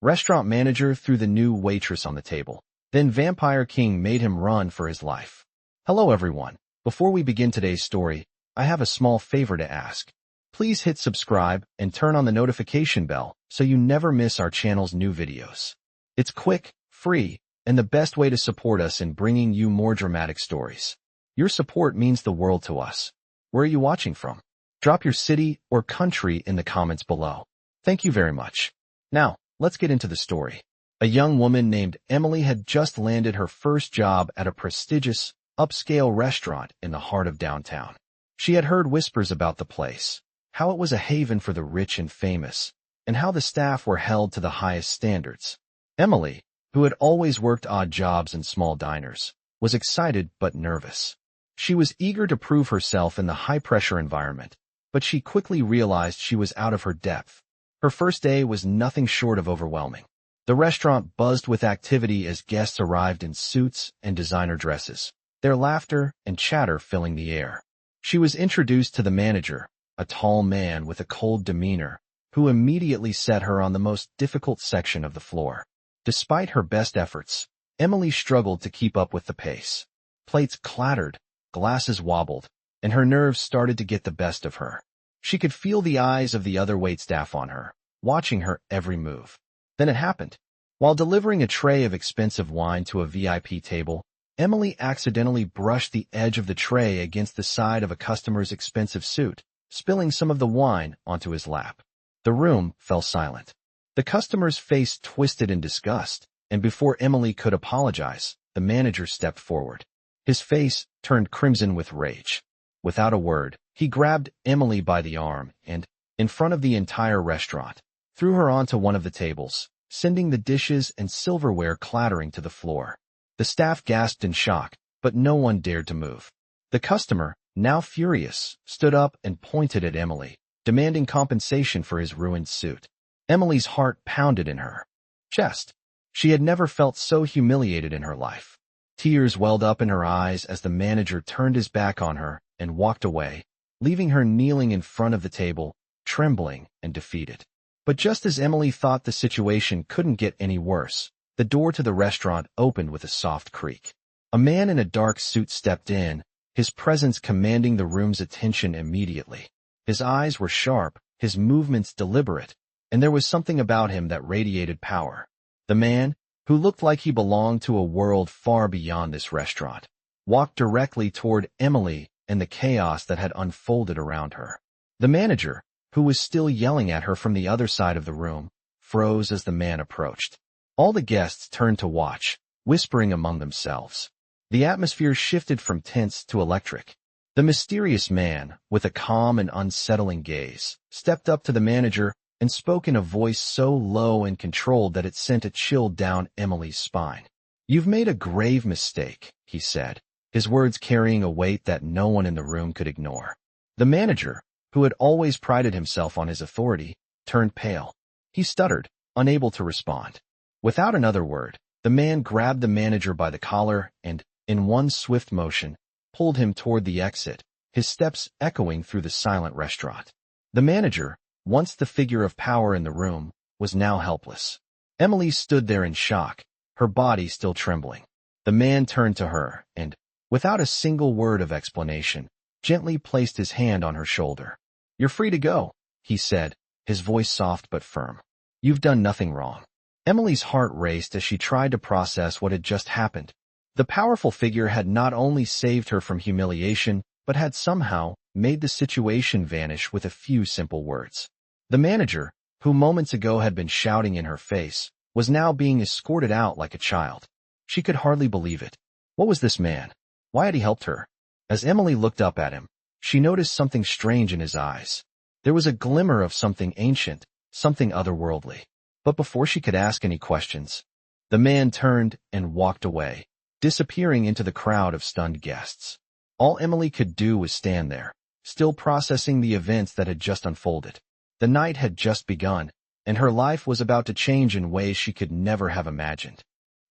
Restaurant manager threw the new waitress on the table. Then Vampire King made him run for his life. Hello everyone. Before we begin today's story, I have a small favor to ask. Please hit subscribe and turn on the notification bell so you never miss our channel's new videos. It's quick, free, and the best way to support us in bringing you more dramatic stories. Your support means the world to us. Where are you watching from? Drop your city or country in the comments below. Thank you very much. Now, let's get into the story. A young woman named Emily had just landed her first job at a prestigious, upscale restaurant in the heart of downtown. She had heard whispers about the place, how it was a haven for the rich and famous, and how the staff were held to the highest standards. Emily, who had always worked odd jobs in small diners, was excited but nervous. She was eager to prove herself in the high-pressure environment, but she quickly realized she was out of her depth. Her first day was nothing short of overwhelming. The restaurant buzzed with activity as guests arrived in suits and designer dresses, their laughter and chatter filling the air. She was introduced to the manager, a tall man with a cold demeanor, who immediately set her on the most difficult section of the floor. Despite her best efforts, Emily struggled to keep up with the pace. Plates clattered, glasses wobbled, and her nerves started to get the best of her. She could feel the eyes of the other waitstaff on her, watching her every move. Then it happened. While delivering a tray of expensive wine to a VIP table, Emily accidentally brushed the edge of the tray against the side of a customer's expensive suit, spilling some of the wine onto his lap. The room fell silent. The customer's face twisted in disgust, and before Emily could apologize, the manager stepped forward. His face turned crimson with rage. Without a word, he grabbed Emily by the arm and, in front of the entire restaurant, threw her onto one of the tables, sending the dishes and silverware clattering to the floor. The staff gasped in shock, but no one dared to move. The customer, now furious, stood up and pointed at Emily, demanding compensation for his ruined suit. Emily's heart pounded in her chest. She had never felt so humiliated in her life. Tears welled up in her eyes as the manager turned his back on her and walked away, leaving her kneeling in front of the table, trembling and defeated. But just as Emily thought the situation couldn't get any worse, the door to the restaurant opened with a soft creak. A man in a dark suit stepped in, his presence commanding the room's attention immediately. His eyes were sharp, his movements deliberate, and there was something about him that radiated power. The man, who looked like he belonged to a world far beyond this restaurant, walked directly toward Emily and the chaos that had unfolded around her. The manager, who was still yelling at her from the other side of the room, froze as the man approached. All the guests turned to watch, whispering among themselves. The atmosphere shifted from tense to electric. The mysterious man, with a calm and unsettling gaze, stepped up to the manager and spoke in a voice so low and controlled that it sent a chill down Emily's spine. "You've made a grave mistake," he said, his words carrying a weight that no one in the room could ignore. The manager, who had always prided himself on his authority, turned pale. He stuttered, unable to respond. Without another word, the man grabbed the manager by the collar and, in one swift motion, pulled him toward the exit, his steps echoing through the silent restaurant. The manager, once the figure of power in the room, was now helpless. Emily stood there in shock, her body still trembling. The man turned to her and, without a single word of explanation, gently placed his hand on her shoulder. "You're free to go," he said, his voice soft but firm. "You've done nothing wrong." Emily's heart raced as she tried to process what had just happened. The powerful figure had not only saved her from humiliation, but had somehow made the situation vanish with a few simple words. The manager, who moments ago had been shouting in her face, was now being escorted out like a child. She could hardly believe it. What was this man? Why had he helped her? As Emily looked up at him, she noticed something strange in his eyes. There was a glimmer of something ancient, something otherworldly. But before she could ask any questions, the man turned and walked away, disappearing into the crowd of stunned guests. All Emily could do was stand there, still processing the events that had just unfolded. The night had just begun, and her life was about to change in ways she could never have imagined.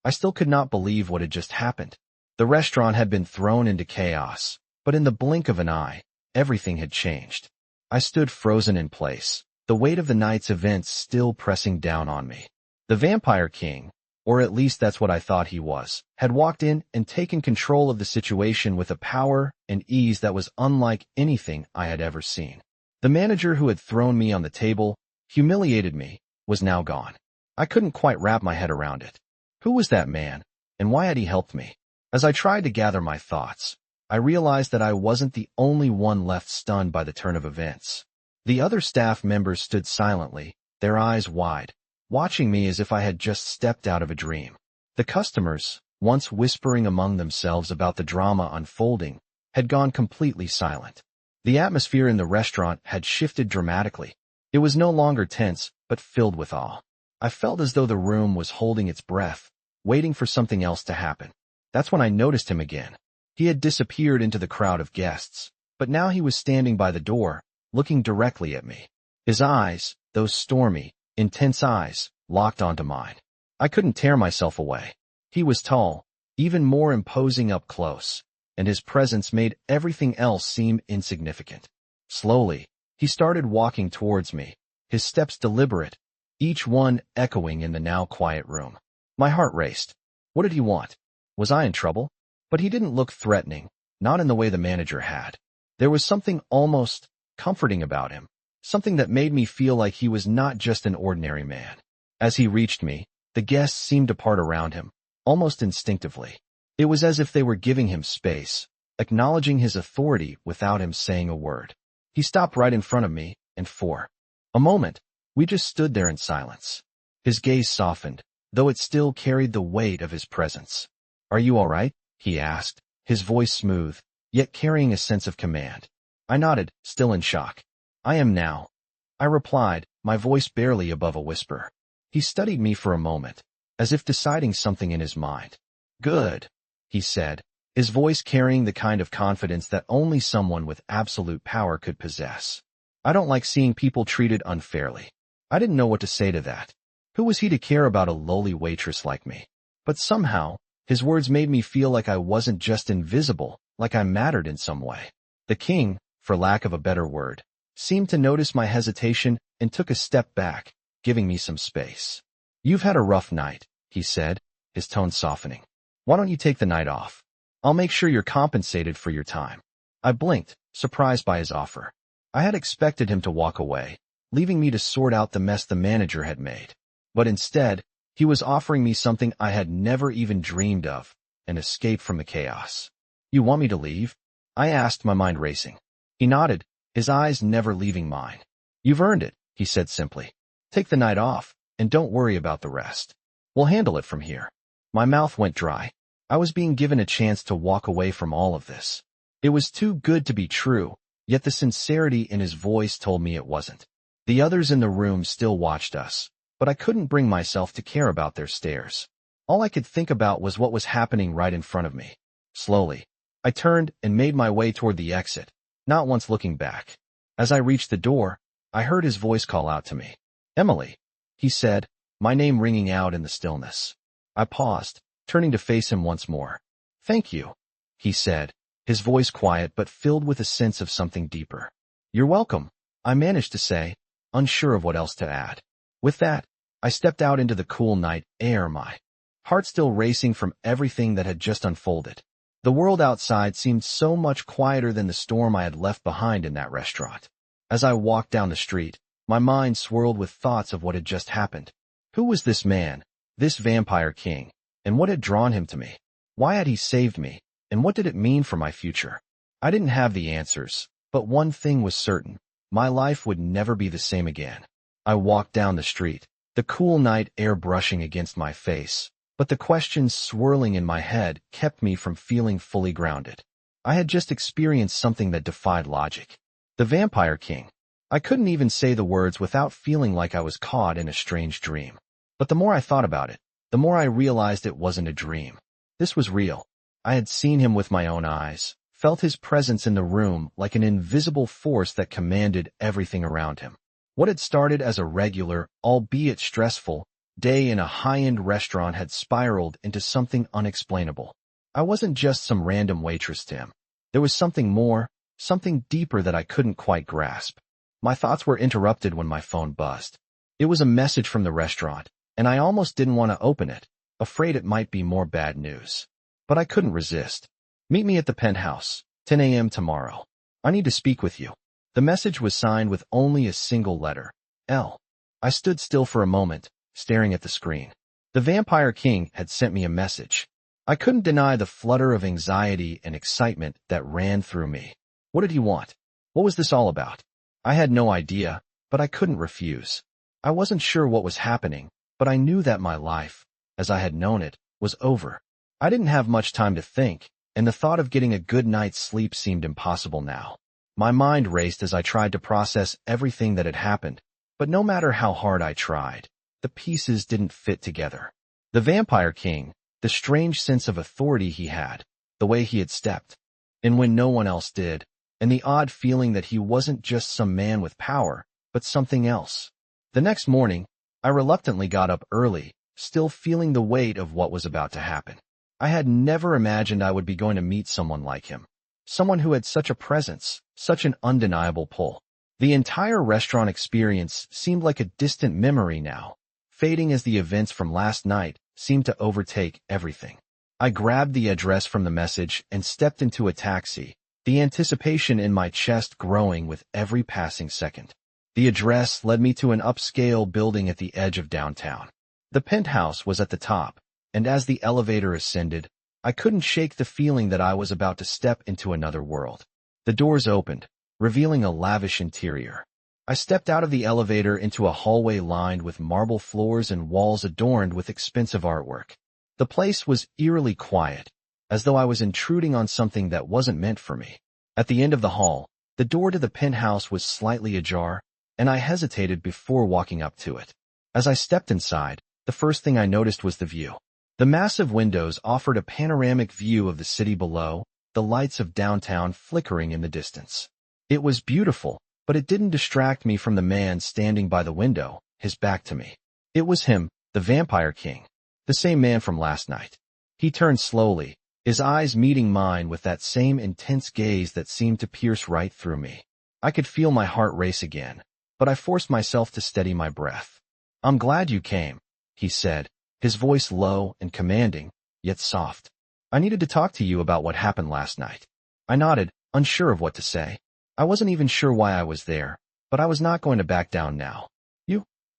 I still could not believe what had just happened. The restaurant had been thrown into chaos, but in the blink of an eye, everything had changed. I stood frozen in place, the weight of the night's events still pressing down on me. The Vampire King, or at least that's what I thought he was, had walked in and taken control of the situation with a power and ease that was unlike anything I had ever seen. The manager who had thrown me on the table, humiliated me, was now gone. I couldn't quite wrap my head around it. Who was that man, and why had he helped me? As I tried to gather my thoughts, I realized that I wasn't the only one left stunned by the turn of events. The other staff members stood silently, their eyes wide, watching me as if I had just stepped out of a dream. The customers, once whispering among themselves about the drama unfolding, had gone completely silent. The atmosphere in the restaurant had shifted dramatically. It was no longer tense, but filled with awe. I felt as though the room was holding its breath, waiting for something else to happen. That's when I noticed him again. He had disappeared into the crowd of guests, but now he was standing by the door, looking directly at me. His eyes, those stormy, intense eyes, locked onto mine. I couldn't tear myself away. He was tall, even more imposing up close, and his presence made everything else seem insignificant. Slowly, he started walking towards me, his steps deliberate, each one echoing in the now quiet room. My heart raced. What did he want? Was I in trouble? But he didn't look threatening, not in the way the manager had. There was something almost comforting about him, something that made me feel like he was not just an ordinary man. As he reached me, the guests seemed to part around him, almost instinctively. It was as if they were giving him space, acknowledging his authority without him saying a word. He stopped right in front of me, and for a moment, we just stood there in silence. His gaze softened, though it still carried the weight of his presence. "Are you all right?" he asked, his voice smooth, yet carrying a sense of command. I nodded, still in shock. "I am now," I replied, my voice barely above a whisper. He studied me for a moment, as if deciding something in his mind. "Good," he said, his voice carrying the kind of confidence that only someone with absolute power could possess. "I don't like seeing people treated unfairly." I didn't know what to say to that. Who was he to care about a lowly waitress like me? But somehow, his words made me feel like I wasn't just invisible, like I mattered in some way. The king, for lack of a better word, seemed to notice my hesitation and took a step back, giving me some space. "You've had a rough night," he said, his tone softening. "Why don't you take the night off? I'll make sure you're compensated for your time." I blinked, surprised by his offer. I had expected him to walk away, leaving me to sort out the mess the manager had made. But instead, he was offering me something I had never even dreamed of, an escape from the chaos. "You want me to leave?" I asked, my mind racing. He nodded, his eyes never leaving mine. "You've earned it," he said simply. "Take the night off, and don't worry about the rest. We'll handle it from here." My mouth went dry. I was being given a chance to walk away from all of this. It was too good to be true, yet the sincerity in his voice told me it wasn't. The others in the room still watched us, but I couldn't bring myself to care about their stares. All I could think about was what was happening right in front of me. Slowly, I turned and made my way toward the exit, not once looking back. As I reached the door, I heard his voice call out to me. "Emily," he said, my name ringing out in the stillness. I paused, turning to face him once more. "Thank you," he said, his voice quiet but filled with a sense of something deeper. "You're welcome," I managed to say, unsure of what else to add. With that, I stepped out into the cool night air, my heart still racing from everything that had just unfolded. The world outside seemed so much quieter than the storm I had left behind in that restaurant. As I walked down the street, my mind swirled with thoughts of what had just happened. Who was this man, this vampire king, and what had drawn him to me? Why had he saved me, and what did it mean for my future? I didn't have the answers, but one thing was certain. My life would never be the same again. I walked down the street, the cool night air brushing against my face, but the questions swirling in my head kept me from feeling fully grounded. I had just experienced something that defied logic. The Vampire King. I couldn't even say the words without feeling like I was caught in a strange dream. But the more I thought about it, the more I realized it wasn't a dream. This was real. I had seen him with my own eyes, felt his presence in the room like an invisible force that commanded everything around him. What had started as a regular, albeit stressful, day in a high-end restaurant had spiraled into something unexplainable. I wasn't just some random waitress to him. There was something more, something deeper that I couldn't quite grasp. My thoughts were interrupted when my phone buzzed. It was a message from the restaurant, and I almost didn't want to open it, afraid it might be more bad news. But I couldn't resist. Meet me at the penthouse, 10 a.m. tomorrow. I need to speak with you. The message was signed with only a single letter, L. I stood still for a moment, staring at the screen. The Vampire King had sent me a message. I couldn't deny the flutter of anxiety and excitement that ran through me. What did he want? What was this all about? I had no idea, but I couldn't refuse. I wasn't sure what was happening, but I knew that my life, as I had known it, was over. I didn't have much time to think, and the thought of getting a good night's sleep seemed impossible now. My mind raced as I tried to process everything that had happened, but no matter how hard I tried, the pieces didn't fit together. The Vampire King, the strange sense of authority he had, the way he had stepped in when no one else did, and the odd feeling that he wasn't just some man with power, but something else. The next morning, I reluctantly got up early, still feeling the weight of what was about to happen. I had never imagined I would be going to meet someone like him. Someone who had such a presence, such an undeniable pull. The entire restaurant experience seemed like a distant memory now, fading as the events from last night seemed to overtake everything. I grabbed the address from the message and stepped into a taxi, the anticipation in my chest growing with every passing second. The address led me to an upscale building at the edge of downtown. The penthouse was at the top, and as the elevator ascended, I couldn't shake the feeling that I was about to step into another world. The doors opened, revealing a lavish interior. I stepped out of the elevator into a hallway lined with marble floors and walls adorned with expensive artwork. The place was eerily quiet, as though I was intruding on something that wasn't meant for me. At the end of the hall, the door to the penthouse was slightly ajar, and I hesitated before walking up to it. As I stepped inside, the first thing I noticed was the view. The massive windows offered a panoramic view of the city below, the lights of downtown flickering in the distance. It was beautiful, but it didn't distract me from the man standing by the window, his back to me. It was him, the Vampire King, the same man from last night. He turned slowly, his eyes meeting mine with that same intense gaze that seemed to pierce right through me. I could feel my heart race again, but I forced myself to steady my breath. "I'm glad you came," he said, his voice low and commanding, yet soft. "I needed to talk to you about what happened last night." I nodded, unsure of what to say. I wasn't even sure why I was there, but I was not going to back down now.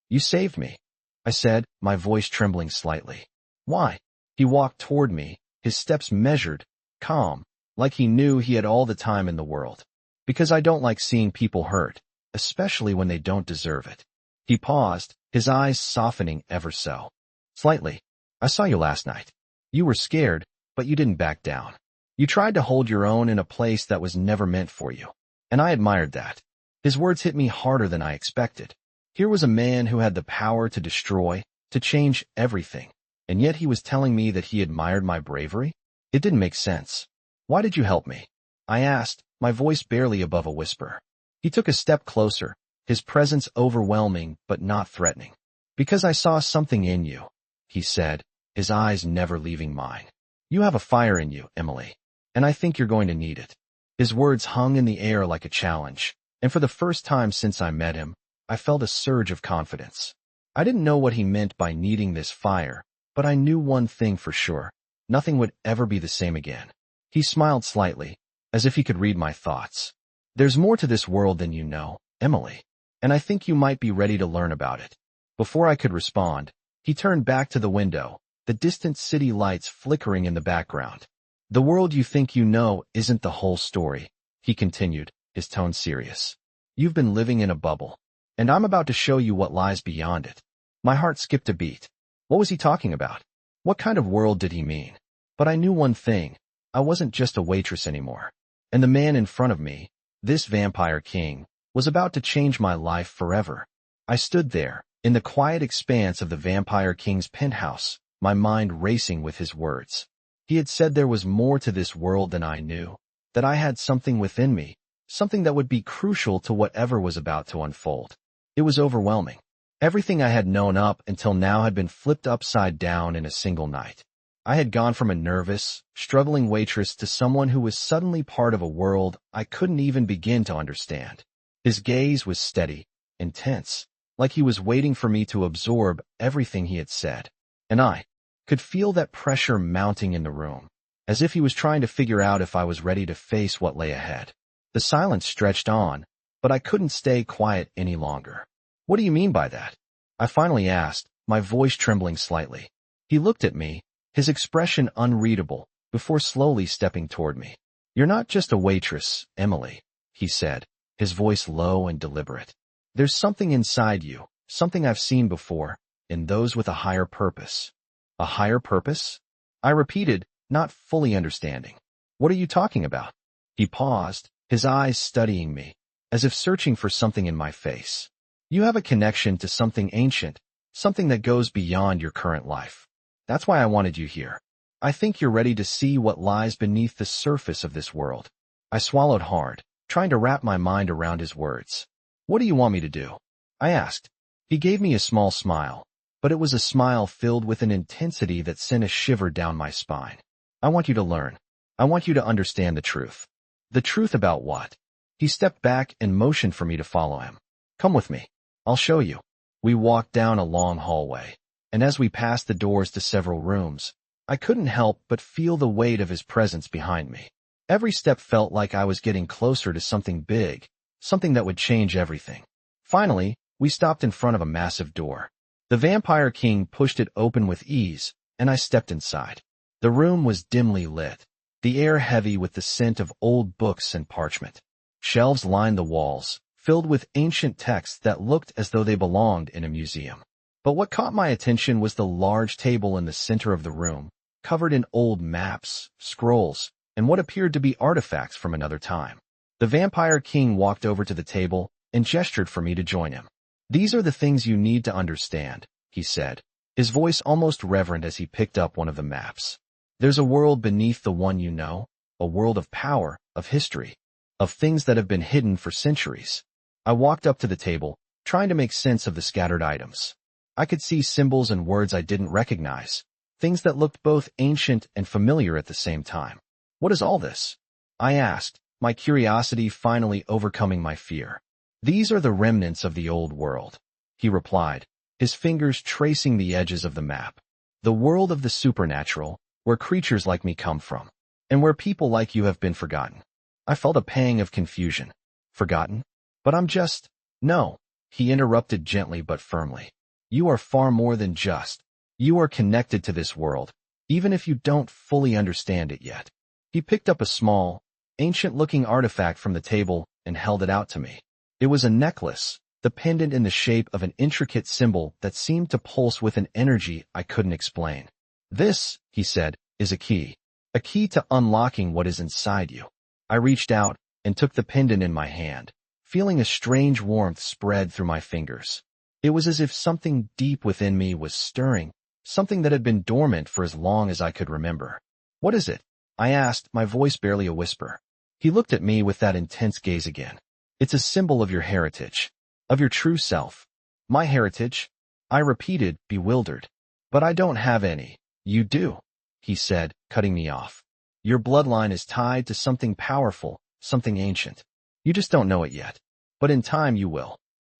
You saved me," I said, my voice trembling slightly. "Why?" He walked toward me, his steps measured, calm, like he knew he had all the time in the world. "Because I don't like seeing people hurt, especially when they don't deserve it." He paused, his eyes softening ever so slightly. "I saw you last night. You were scared, but you didn't back down. You tried to hold your own in a place that was never meant for you. And I admired that." His words hit me harder than I expected. Here was a man who had the power to destroy, to change everything, and yet he was telling me that he admired my bravery? It didn't make sense. "Why did you help me?" I asked, my voice barely above a whisper. He took a step closer, his presence overwhelming but not threatening. "Because I saw something in you," he said, his eyes never leaving mine. "You have a fire in you, Emily, and I think you're going to need it." His words hung in the air like a challenge, and for the first time since I met him, I felt a surge of confidence. I didn't know what he meant by needing this fire, but I knew one thing for sure. Nothing would ever be the same again. He smiled slightly, as if he could read my thoughts. "There's more to this world than you know, Emily, and I think you might be ready to learn about it." Before I could respond, he turned back to the window, the distant city lights flickering in the background. "The world you think you know isn't the whole story," he continued, his tone serious. "You've been living in a bubble, and I'm about to show you what lies beyond it." My heart skipped a beat. What was he talking about? What kind of world did he mean? But I knew one thing. I wasn't just a waitress anymore. And the man in front of me, this Vampire King, was about to change my life forever. I stood there, in the quiet expanse of the Vampire King's penthouse, my mind racing with his words. He had said there was more to this world than I knew, that I had something within me, something that would be crucial to whatever was about to unfold. It was overwhelming. Everything I had known up until now had been flipped upside down in a single night. I had gone from a nervous, struggling waitress to someone who was suddenly part of a world I couldn't even begin to understand. His gaze was steady, intense, like he was waiting for me to absorb everything he had said. And I could feel that pressure mounting in the room, as if he was trying to figure out if I was ready to face what lay ahead. The silence stretched on, but I couldn't stay quiet any longer. "What do you mean by that?" I finally asked, my voice trembling slightly. He looked at me, his expression unreadable, before slowly stepping toward me. "You're not just a waitress, Emily," he said, his voice low and deliberate. "There's something inside you, something I've seen before, in those with a higher purpose." "A higher purpose?" I repeated, not fully understanding. "What are you talking about?" He paused, his eyes studying me, as if searching for something in my face. "You have a connection to something ancient, something that goes beyond your current life. That's why I wanted you here. I think you're ready to see what lies beneath the surface of this world." I swallowed hard, trying to wrap my mind around his words. "What do you want me to do?" I asked. He gave me a small smile, but it was a smile filled with an intensity that sent a shiver down my spine. "I want you to learn. I want you to understand the truth." "The truth about what?" He stepped back and motioned for me to follow him. "Come with me. I'll show you." We walked down a long hallway, and as we passed the doors to several rooms, I couldn't help but feel the weight of his presence behind me. Every step felt like I was getting closer to something big, something that would change everything. Finally, we stopped in front of a massive door. The Vampire King pushed it open with ease, and I stepped inside. The room was dimly lit, the air heavy with the scent of old books and parchment. Shelves lined the walls, filled with ancient texts that looked as though they belonged in a museum. But what caught my attention was the large table in the center of the room, covered in old maps, scrolls, and what appeared to be artifacts from another time. The Vampire King walked over to the table and gestured for me to join him. "These are the things you need to understand," he said, his voice almost reverent as he picked up one of the maps. "There's a world beneath the one you know, a world of power, of history, of things that have been hidden for centuries." I walked up to the table, trying to make sense of the scattered items. I could see symbols and words I didn't recognize, things that looked both ancient and familiar at the same time. "What is all this?" I asked, my curiosity finally overcoming my fear. "These are the remnants of the old world," he replied, his fingers tracing the edges of the map. "The world of the supernatural, where creatures like me come from, and where people like you have been forgotten." I felt a pang of confusion. "Forgotten? But I'm just—" "No," he interrupted gently but firmly. "You are far more than just. You are connected to this world, even if you don't fully understand it yet." He picked up a small, ancient-looking artifact from the table and held it out to me. It was a necklace, the pendant in the shape of an intricate symbol that seemed to pulse with an energy I couldn't explain. "This," he said, "is a key to unlocking what is inside you." I reached out and took the pendant in my hand, feeling a strange warmth spread through my fingers. It was as if something deep within me was stirring, something that had been dormant for as long as I could remember. "What is it?" I asked, my voice barely a whisper. He looked at me with that intense gaze again. "It's a symbol of your heritage, of your true self." "My heritage?" I repeated, bewildered. "But I don't have any." "You do," he said, cutting me off. "Your bloodline is tied to something powerful, something ancient. You just don't know it yet. But in time you will."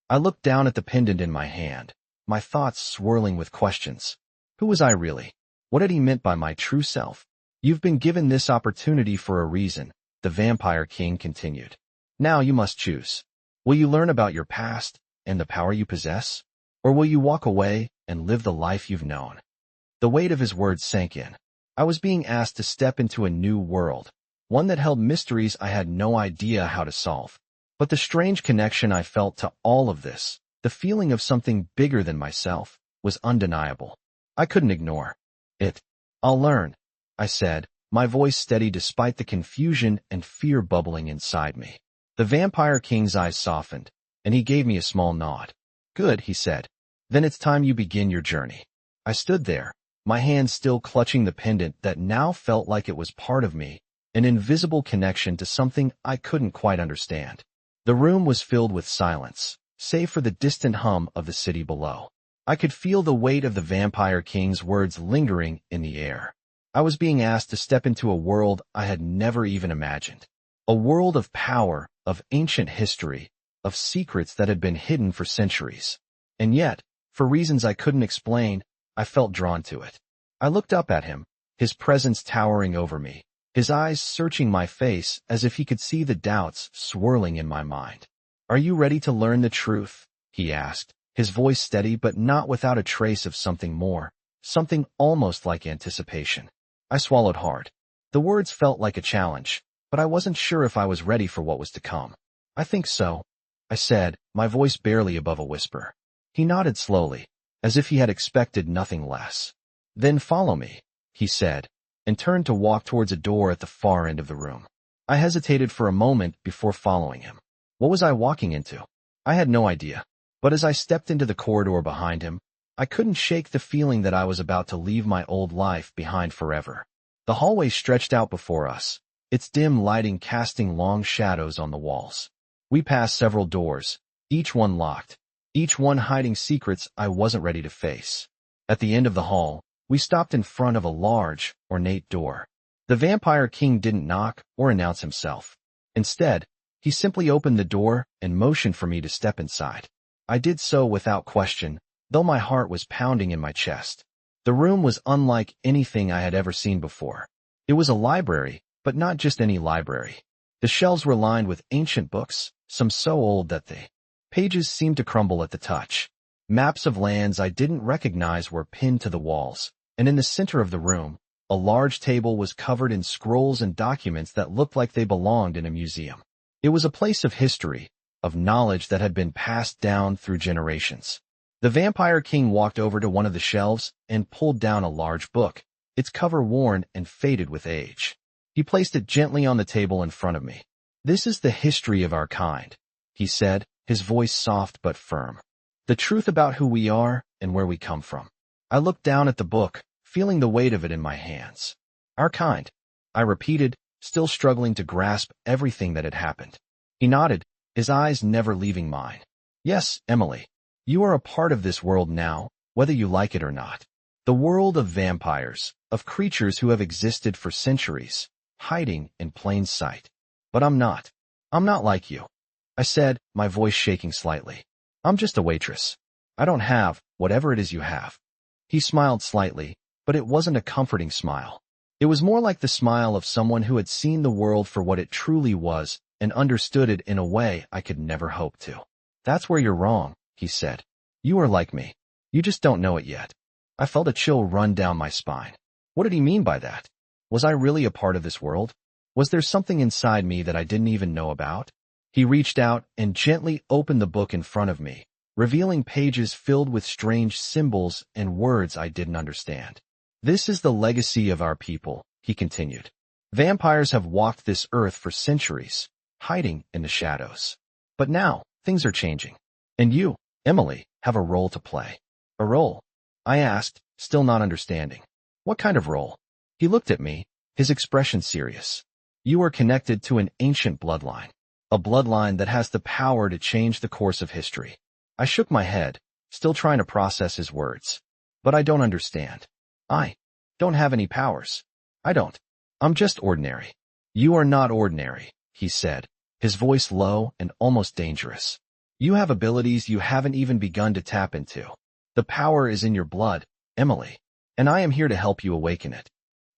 I looked down at the pendant in my hand, my thoughts swirling with questions. Who was I really? What had he meant by my true self? "You've been given this opportunity for a reason," the Vampire King continued. "Now you must choose. Will you learn about your past and the power you possess? Or will you walk away and live the life you've known?" The weight of his words sank in. I was being asked to step into a new world, one that held mysteries I had no idea how to solve. But the strange connection I felt to all of this, the feeling of something bigger than myself, was undeniable. I couldn't ignore it. "I'll learn," I said, my voice steady despite the confusion and fear bubbling inside me. The Vampire King's eyes softened, and he gave me a small nod. "Good," he said. "Then it's time you begin your journey." I stood there, my hand still clutching the pendant that now felt like it was part of me, an invisible connection to something I couldn't quite understand. The room was filled with silence, save for the distant hum of the city below. I could feel the weight of the Vampire King's words lingering in the air. I was being asked to step into a world I had never even imagined. A world of power, of ancient history, of secrets that had been hidden for centuries. And yet, for reasons I couldn't explain, I felt drawn to it. I looked up at him, his presence towering over me, his eyes searching my face as if he could see the doubts swirling in my mind. "Are you ready to learn the truth?" he asked, his voice steady but not without a trace of something more, something almost like anticipation. I swallowed hard. The words felt like a challenge, but I wasn't sure if I was ready for what was to come. "I think so," I said, my voice barely above a whisper. He nodded slowly, as if he had expected nothing less. "Then follow me," he said, and turned to walk towards a door at the far end of the room. I hesitated for a moment before following him. What was I walking into? I had no idea. But as I stepped into the corridor behind him, I couldn't shake the feeling that I was about to leave my old life behind forever. The hallway stretched out before us, its dim lighting casting long shadows on the walls. We passed several doors, each one locked, each one hiding secrets I wasn't ready to face. At the end of the hall, we stopped in front of a large, ornate door. The Vampire King didn't knock or announce himself. Instead, he simply opened the door and motioned for me to step inside. I did so without question, though my heart was pounding in my chest. The room was unlike anything I had ever seen before. It was a library, but not just any library. The shelves were lined with ancient books, some so old that the pages seemed to crumble at the touch. Maps of lands I didn't recognize were pinned to the walls, and in the center of the room, a large table was covered in scrolls and documents that looked like they belonged in a museum. It was a place of history, of knowledge that had been passed down through generations. The Vampire King walked over to one of the shelves and pulled down a large book, its cover worn and faded with age. He placed it gently on the table in front of me. "This is the history of our kind," he said, his voice soft but firm. "The truth about who we are and where we come from." I looked down at the book, feeling the weight of it in my hands. "Our kind," I repeated, still struggling to grasp everything that had happened. He nodded, his eyes never leaving mine. "Yes, Emily. You are a part of this world now, whether you like it or not. The world of vampires, of creatures who have existed for centuries, hiding in plain sight. But I'm not. I'm not like you," I said, my voice shaking slightly. "I'm just a waitress. I don't have whatever it is you have." He smiled slightly, but it wasn't a comforting smile. It was more like the smile of someone who had seen the world for what it truly was and understood it in a way I could never hope to. "That's where you're wrong," he said. "You are like me. You just don't know it yet." I felt a chill run down my spine. What did he mean by that? Was I really a part of this world? Was there something inside me that I didn't even know about? He reached out and gently opened the book in front of me, revealing pages filled with strange symbols and words I didn't understand. "This is the legacy of our people," he continued. "Vampires have walked this earth for centuries, hiding in the shadows. But now, things are changing. And you, Emily, have a role to play." "A role?" I asked, still not understanding. "What kind of role?" He looked at me, his expression serious. "You are connected to an ancient bloodline. A bloodline that has the power to change the course of history." I shook my head, still trying to process his words. "But I don't understand. I don't have any powers. I don't. I'm just ordinary." "You are not ordinary," he said, his voice low and almost dangerous. "You have abilities you haven't even begun to tap into. The power is in your blood, Emily, and I am here to help you awaken it."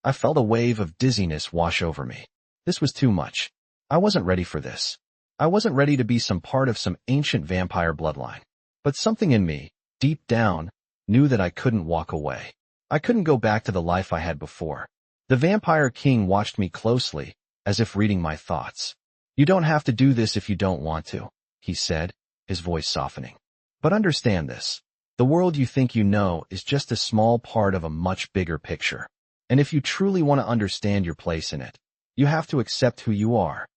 I felt a wave of dizziness wash over me. This was too much. I wasn't ready for this. I wasn't ready to be some part of some ancient vampire bloodline. But something in me, deep down, knew that I couldn't walk away. I couldn't go back to the life I had before. The Vampire King watched me closely, as if reading my thoughts. "You don't have to do this if you don't want to," he said, his voice softening. "But understand this. The world you think you know is just a small part of a much bigger picture. And if you truly want to understand your place in it, you have to accept who you are."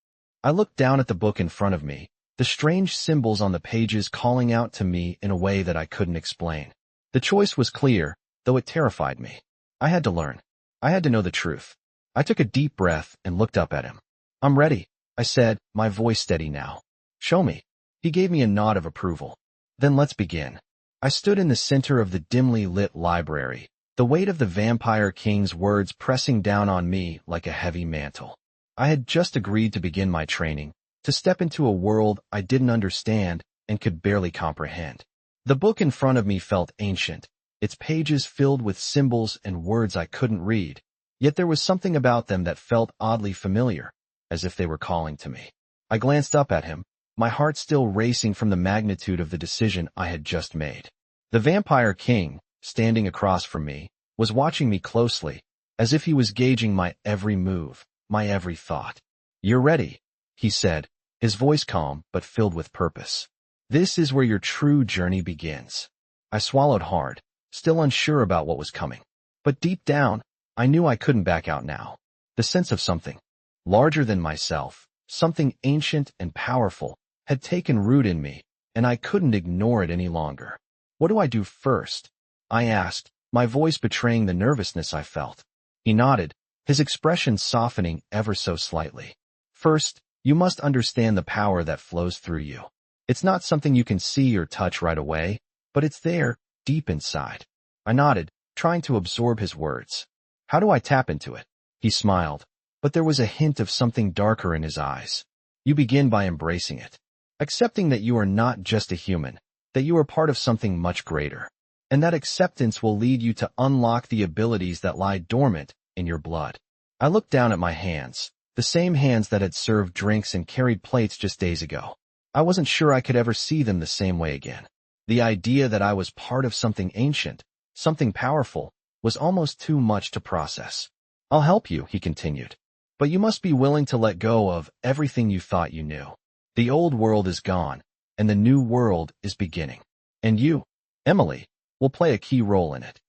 I looked down at the book in front of me, the strange symbols on the pages calling out to me in a way that I couldn't explain. The choice was clear, though it terrified me. I had to learn. I had to know the truth. I took a deep breath and looked up at him. "I'm ready," I said, my voice steady now. "Show me." He gave me a nod of approval. "Then let's begin." I stood in the center of the dimly lit library, the weight of the Vampire King's words pressing down on me like a heavy mantle. I had just agreed to begin my training, to step into a world I didn't understand and could barely comprehend. The book in front of me felt ancient, its pages filled with symbols and words I couldn't read, yet there was something about them that felt oddly familiar, as if they were calling to me. I glanced up at him, my heart still racing from the magnitude of the decision I had just made. The Vampire King, standing across from me, was watching me closely, as if he was gauging my every move, my every thought. "You're ready," he said, his voice calm but filled with purpose. "This is where your true journey begins." I swallowed hard, still unsure about what was coming. But deep down, I knew I couldn't back out now. The sense of something larger than myself, something ancient and powerful, had taken root in me, and I couldn't ignore it any longer. "What do I do first?" I asked, my voice betraying the nervousness I felt. He nodded, his expression softening ever so slightly. "First, you must understand the power that flows through you. It's not something you can see or touch right away, but it's there, deep inside." I nodded, trying to absorb his words. "How do I tap into it?" He smiled, but there was a hint of something darker in his eyes. "You begin by embracing it. Accepting that you are not just a human, that you are part of something much greater. And that acceptance will lead you to unlock the abilities that lie dormant in your blood." I looked down at my hands, the same hands that had served drinks and carried plates just days ago. I wasn't sure I could ever see them the same way again. The idea that I was part of something ancient, something powerful, was almost too much to process. "I'll help you," he continued. "But you must be willing to let go of everything you thought you knew. The old world is gone, and the new world is beginning. And you, Emily, will play a key role in it."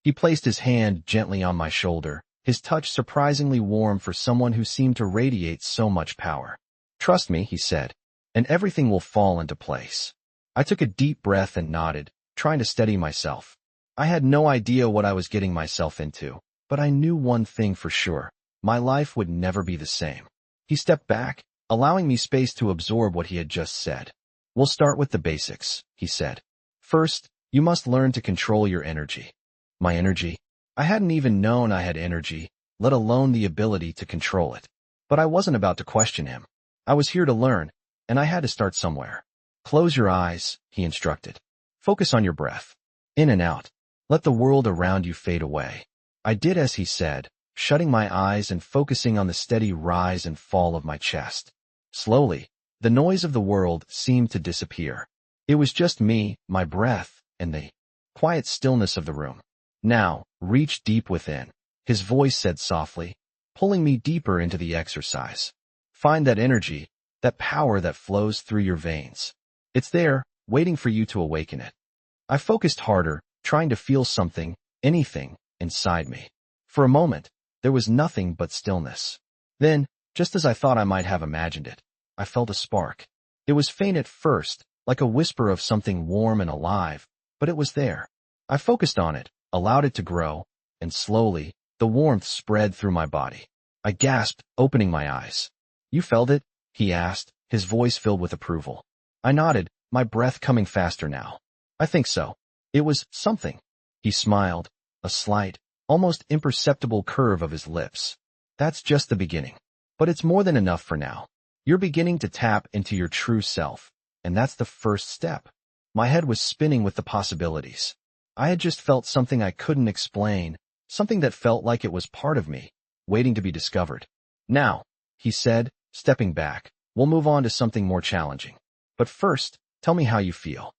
He placed his hand gently on my shoulder, his touch surprisingly warm for someone who seemed to radiate so much power. "Trust me," he said, "and everything will fall into place." I took a deep breath and nodded, trying to steady myself. I had no idea what I was getting myself into, but I knew one thing for sure: my life would never be the same. He stepped back, allowing me space to absorb what he had just said. "We'll start with the basics," he said. "First, you must learn to control your energy." My energy? I hadn't even known I had energy, let alone the ability to control it. But I wasn't about to question him. I was here to learn, and I had to start somewhere. "Close your eyes," he instructed. "Focus on your breath. In and out. Let the world around you fade away." I did as he said, shutting my eyes and focusing on the steady rise and fall of my chest. Slowly, the noise of the world seemed to disappear. It was just me, my breath, and the quiet stillness of the room. "Now, reach deep within," his voice said softly, pulling me deeper into the exercise. "Find that energy, that power that flows through your veins. It's there, waiting for you to awaken it." I focused harder, trying to feel something, anything, inside me. For a moment, there was nothing but stillness. Then, just as I thought I might have imagined it, I felt a spark. It was faint at first, like a whisper of something warm and alive, but it was there. I focused on it, allowed it to grow, and slowly, the warmth spread through my body. I gasped, opening my eyes. "You felt it?" he asked, his voice filled with approval. I nodded, my breath coming faster now. "I think so. It was something." He smiled, a slight, almost imperceptible curve of his lips. "That's just the beginning. But it's more than enough for now. You're beginning to tap into your true self, and that's the first step." My head was spinning with the possibilities. I had just felt something I couldn't explain, something that felt like it was part of me, waiting to be discovered. "Now," he said, stepping back, "we'll move on to something more challenging. But first, tell me how you feel."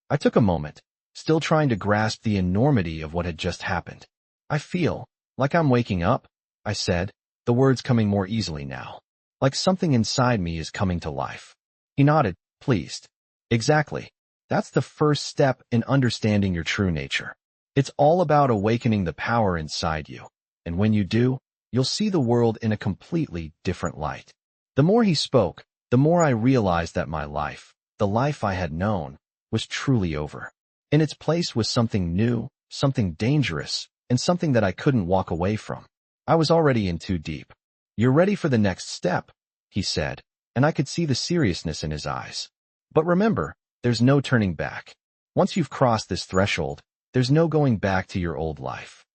I took a moment, still trying to grasp the enormity of what had just happened. "I feel like I'm waking up," I said, the words coming more easily now. "Like something inside me is coming to life." He nodded, pleased. "Exactly. That's the first step in understanding your true nature. It's all about awakening the power inside you. And when you do, you'll see the world in a completely different light." The more he spoke, the more I realized that my life, the life I had known, was truly over. In its place was something new, something dangerous, and something that I couldn't walk away from. I was already in too deep. "You're ready for the next step," he said, and I could see the seriousness in his eyes. "But remember, there's no turning back. Once you've crossed this threshold, there's no going back to your old life."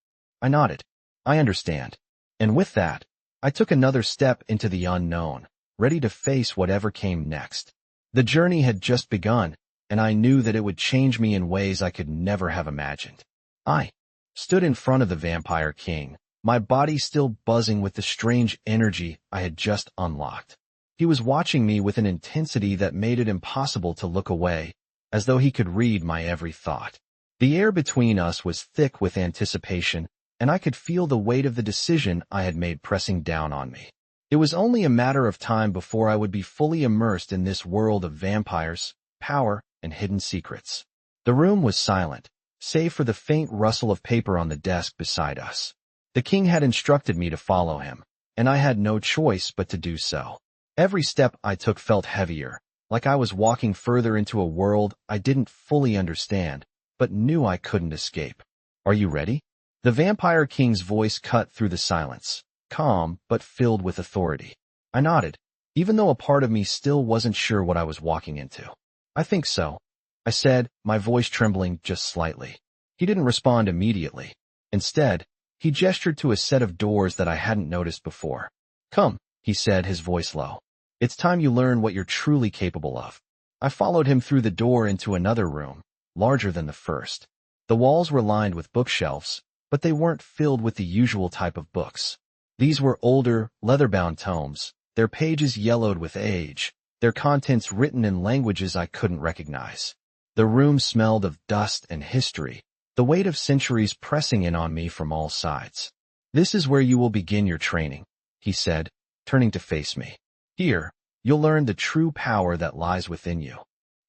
I nodded. "I understand." And with that, I took another step into the unknown, ready to face whatever came next. The journey had just begun, and I knew that it would change me in ways I could never have imagined. I stood in front of the Vampire King, my body still buzzing with the strange energy I had just unlocked. He was watching me with an intensity that made it impossible to look away, as though he could read my every thought. The air between us was thick with anticipation, and I could feel the weight of the decision I had made pressing down on me. It was only a matter of time before I would be fully immersed in this world of vampires, power, and hidden secrets. The room was silent, save for the faint rustle of paper on the desk beside us. The king had instructed me to follow him, and I had no choice but to do so. Every step I took felt heavier, like I was walking further into a world I didn't fully understand, but knew I couldn't escape. "Are you ready?" The Vampire King's voice cut through the silence, calm but filled with authority. I nodded, even though a part of me still wasn't sure what I was walking into. "I think so," I said, my voice trembling just slightly. He didn't respond immediately. Instead, he gestured to a set of doors that I hadn't noticed before. "Come," he said, his voice low. "It's time you learn what you're truly capable of." I followed him through the door into another room, larger than the first. The walls were lined with bookshelves, but they weren't filled with the usual type of books. These were older, leather-bound tomes, their pages yellowed with age, their contents written in languages I couldn't recognize. The room smelled of dust and history, the weight of centuries pressing in on me from all sides. "This is where you will begin your training," he said, turning to face me. "Here, you'll learn the true power that lies within you."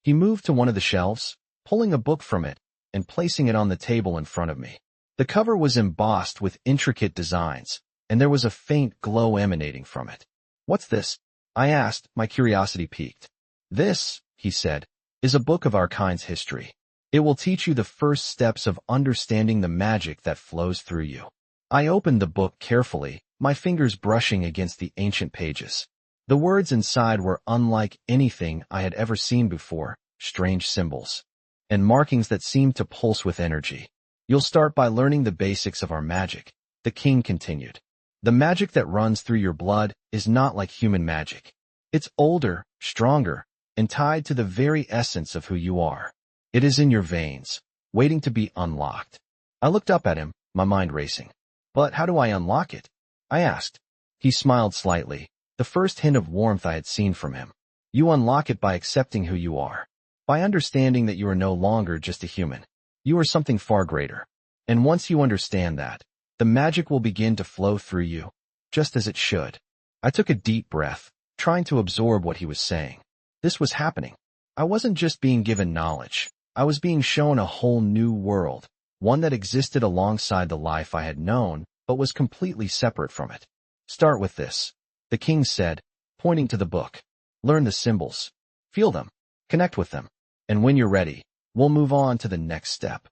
He moved to one of the shelves, pulling a book from it, and placing it on the table in front of me. The cover was embossed with intricate designs, and there was a faint glow emanating from it. "What's this?" I asked, my curiosity piqued. "This," he said, "is a book of our kind's history. It will teach you the first steps of understanding the magic that flows through you." I opened the book carefully, my fingers brushing against the ancient pages. The words inside were unlike anything I had ever seen before, strange symbols and markings that seemed to pulse with energy. "You'll start by learning the basics of our magic," the king continued. "The magic that runs through your blood is not like human magic. It's older, stronger, and tied to the very essence of who you are. It is in your veins, waiting to be unlocked." I looked up at him, my mind racing. "But how do I unlock it?" I asked. He smiled slightly, the first hint of warmth I had seen from him. "You unlock it by accepting who you are, by understanding that you are no longer just a human. You are something far greater. And once you understand that, the magic will begin to flow through you, just as it should." I took a deep breath, trying to absorb what he was saying. This was happening. I wasn't just being given knowledge. I was being shown a whole new world, one that existed alongside the life I had known, but was completely separate from it. "Start with this," the king said, pointing to the book. "Learn the symbols. Feel them. Connect with them. And when you're ready, we'll move on to the next step."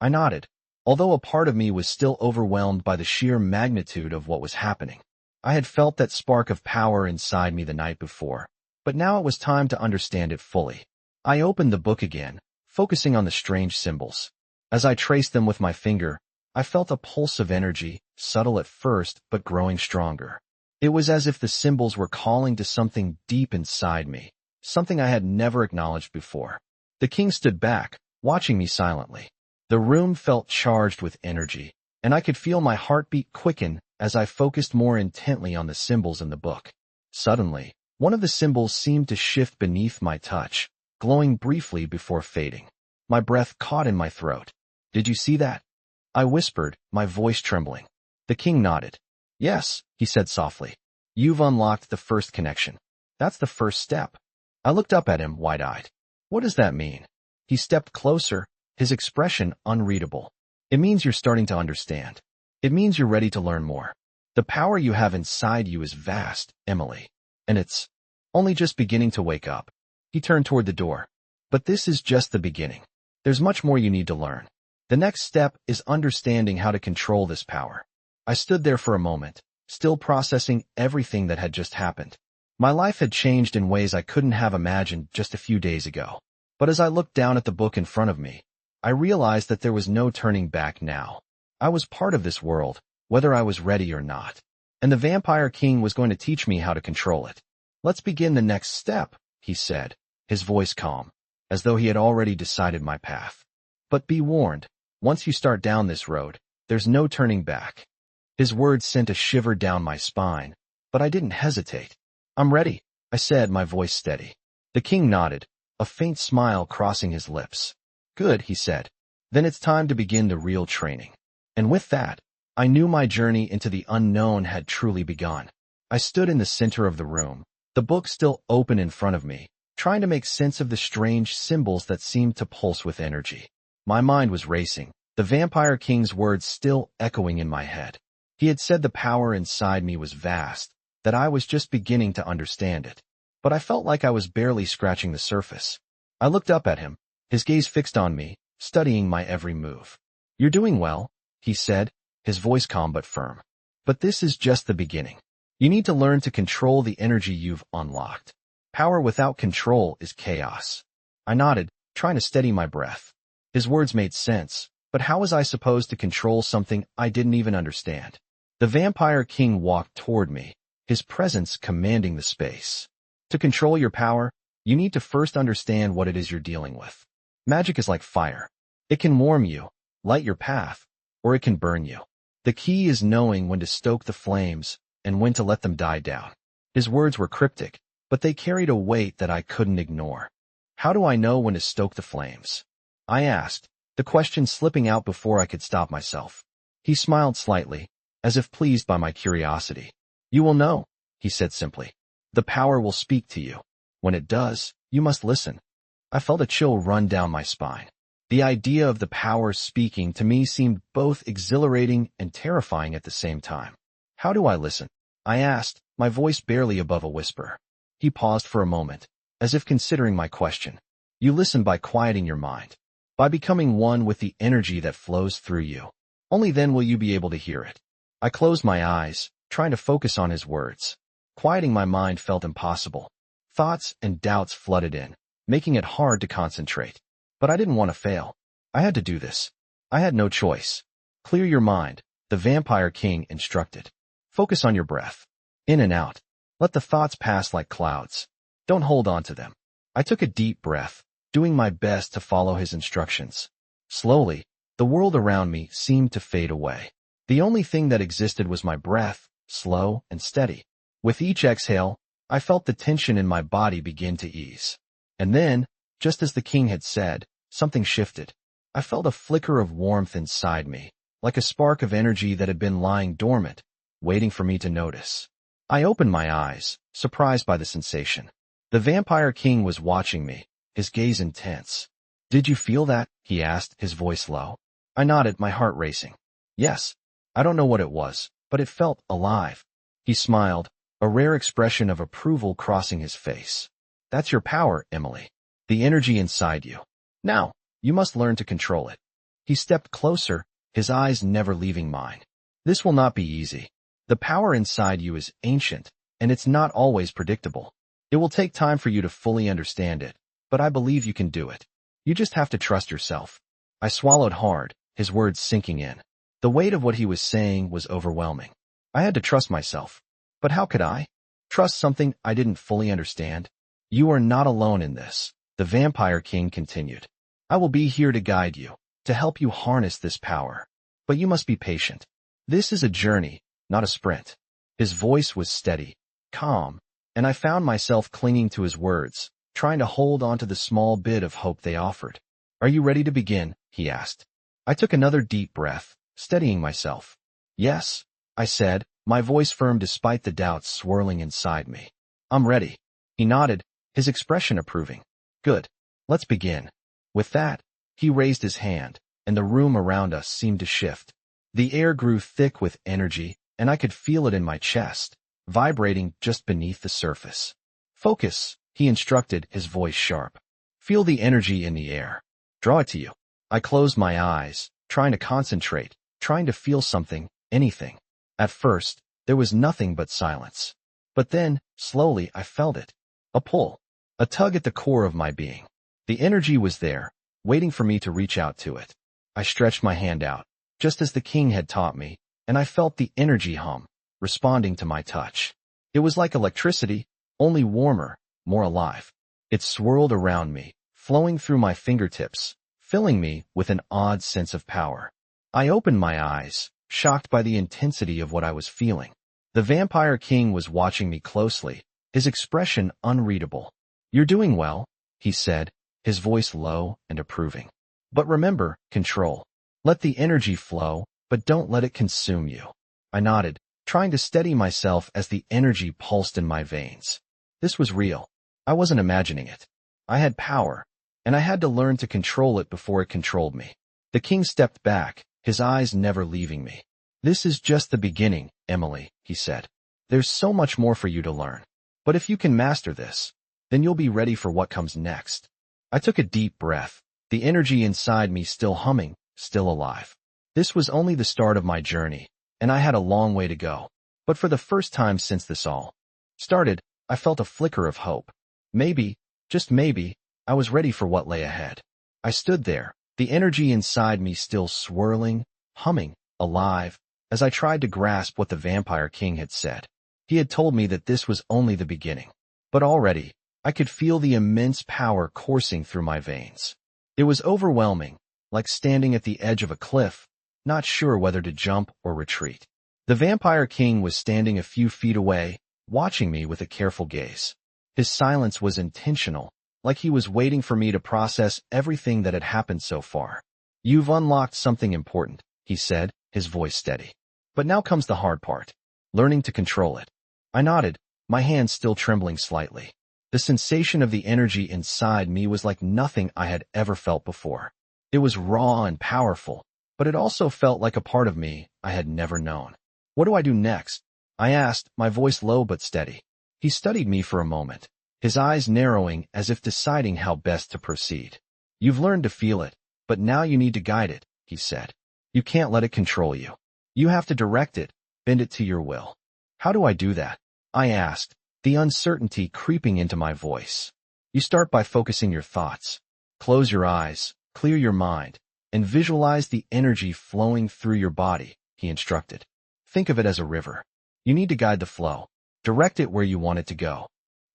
I nodded, although a part of me was still overwhelmed by the sheer magnitude of what was happening. I had felt that spark of power inside me the night before, but now it was time to understand it fully. I opened the book again, focusing on the strange symbols. As I traced them with my finger, I felt a pulse of energy, subtle at first, but growing stronger. It was as if the symbols were calling to something deep inside me, something I had never acknowledged before. The king stood back, watching me silently. The room felt charged with energy, and I could feel my heartbeat quicken as I focused more intently on the symbols in the book. Suddenly, one of the symbols seemed to shift beneath my touch, glowing briefly before fading. My breath caught in my throat. "Did you see that?" I whispered, my voice trembling. The king nodded. "Yes," he said softly. "You've unlocked the first connection. That's the first step." I looked up at him, wide-eyed. "What does that mean?" He stepped closer, his expression unreadable. "It means you're starting to understand. It means you're ready to learn more. The power you have inside you is vast, Emily, and it's only just beginning to wake up." He turned toward the door. "But this is just the beginning. There's much more you need to learn. The next step is understanding how to control this power." I stood there for a moment, still processing everything that had just happened. My life had changed in ways I couldn't have imagined just a few days ago. But as I looked down at the book in front of me, I realized that there was no turning back now. I was part of this world, whether I was ready or not. And the Vampire King was going to teach me how to control it. "Let's begin the next step," he said, his voice calm. as though he had already decided my path. But be warned, once you start down this road, there's no turning back. His words sent a shiver down my spine, but I didn't hesitate. I'm ready, I said, my voice steady. The king nodded, a faint smile crossing his lips. Good, he said. Then it's time to begin the real training. And with that, I knew my journey into the unknown had truly begun. I stood in the center of the room, the book still open in front of me, trying to make sense of the strange symbols that seemed to pulse with energy. My mind was racing, the Vampire King's words still echoing in my head. He had said the power inside me was vast, that I was just beginning to understand it. But I felt like I was barely scratching the surface. I looked up at him, his gaze fixed on me, studying my every move. You're doing well, he said, his voice calm but firm. But this is just the beginning. You need to learn to control the energy you've unlocked. Power without control is chaos. I nodded, trying to steady my breath. His words made sense, but how was I supposed to control something I didn't even understand? The Vampire King walked toward me, his presence commanding the space. To control your power, you need to first understand what it is you're dealing with. Magic is like fire. It can warm you, light your path, or it can burn you. The key is knowing when to stoke the flames and when to let them die down. His words were cryptic, but they carried a weight that I couldn't ignore. How do I know when to stoke the flames? I asked, the question slipping out before I could stop myself. He smiled slightly, as if pleased by my curiosity. You will know, he said simply. The power will speak to you. When it does, you must listen. I felt a chill run down my spine. The idea of the power speaking to me seemed both exhilarating and terrifying at the same time. How do I listen? I asked, my voice barely above a whisper. He paused for a moment, as if considering my question. You listen by quieting your mind, by becoming one with the energy that flows through you. Only then will you be able to hear it. I closed my eyes, trying to focus on his words. Quieting my mind felt impossible. Thoughts and doubts flooded in, making it hard to concentrate. But I didn't want to fail. I had to do this. I had no choice. Clear your mind, the Vampire King instructed. Focus on your breath. In and out. Let the thoughts pass like clouds. Don't hold on to them. I took a deep breath, doing my best to follow his instructions. Slowly, the world around me seemed to fade away. The only thing that existed was my breath, slow and steady. With each exhale, I felt the tension in my body begin to ease. And then, just as the king had said, something shifted. I felt a flicker of warmth inside me, like a spark of energy that had been lying dormant, waiting for me to notice. I opened my eyes, surprised by the sensation. The Vampire King was watching me, his gaze intense. Did you feel that? He asked, his voice low. I nodded, my heart racing. Yes. I don't know what it was, but it felt alive. He smiled, a rare expression of approval crossing his face. That's your power, Emily. The energy inside you. Now, you must learn to control it. He stepped closer, his eyes never leaving mine. This will not be easy. The power inside you is ancient, and it's not always predictable. It will take time for you to fully understand it, but I believe you can do it. You just have to trust yourself. I swallowed hard, his words sinking in. The weight of what he was saying was overwhelming. I had to trust myself. But how could I? Trust something I didn't fully understand? You are not alone in this, the Vampire King continued. I will be here to guide you, to help you harness this power. But you must be patient. This is a journey, not a sprint. His voice was steady, calm, and I found myself clinging to his words, trying to hold on to the small bit of hope they offered. Are you ready to begin? He asked. I took another deep breath, steadying myself. Yes, I said, my voice firm despite the doubts swirling inside me. I'm ready. He nodded, his expression approving. Good. Let's begin. With that, he raised his hand, and the room around us seemed to shift. The air grew thick with energy, and I could feel it in my chest, vibrating just beneath the surface. Focus, he instructed, his voice sharp. Feel the energy in the air. Draw it to you. I closed my eyes, trying to concentrate, trying to feel something, anything. At first, there was nothing but silence. But then, slowly, I felt it. A pull. A tug at the core of my being. The energy was there, waiting for me to reach out to it. I stretched my hand out, just as the king had taught me, and I felt the energy hum, responding to my touch. It was like electricity, only warmer, more alive. It swirled around me, flowing through my fingertips, filling me with an odd sense of power. I opened my eyes, shocked by the intensity of what I was feeling. The Vampire King was watching me closely, his expression unreadable. "You're doing well," he said, his voice low and approving. "But remember, control. Let the energy flow, but don't let it consume you." I nodded, trying to steady myself as the energy pulsed in my veins. This was real. I wasn't imagining it. I had power, and I had to learn to control it before it controlled me. The king stepped back, his eyes never leaving me. "This is just the beginning, Emily," he said. "There's so much more for you to learn. But if you can master this, then you'll be ready for what comes next." I took a deep breath, the energy inside me still humming, still alive. This was only the start of my journey, and I had a long way to go. But for the first time since this all started, I felt a flicker of hope. Maybe, just maybe, I was ready for what lay ahead. I stood there, the energy inside me still swirling, humming, alive, as I tried to grasp what the Vampire King had said. He had told me that this was only the beginning. But already, I could feel the immense power coursing through my veins. It was overwhelming, like standing at the edge of a cliff, not sure whether to jump or retreat. The Vampire King was standing a few feet away, watching me with a careful gaze. His silence was intentional, like he was waiting for me to process everything that had happened so far. "You've unlocked something important," he said, his voice steady. "But now comes the hard part, learning to control it." I nodded, my hands still trembling slightly. The sensation of the energy inside me was like nothing I had ever felt before. It was raw and powerful, but it also felt like a part of me I had never known. "What do I do next?" I asked, my voice low but steady. He studied me for a moment, his eyes narrowing as if deciding how best to proceed. "You've learned to feel it, but now you need to guide it," he said. "You can't let it control you. You have to direct it, bend it to your will." "How do I do that?" I asked, the uncertainty creeping into my voice. "You start by focusing your thoughts. Close your eyes, clear your mind, and visualize the energy flowing through your body," he instructed. "Think of it as a river. You need to guide the flow. Direct it where you want it to go."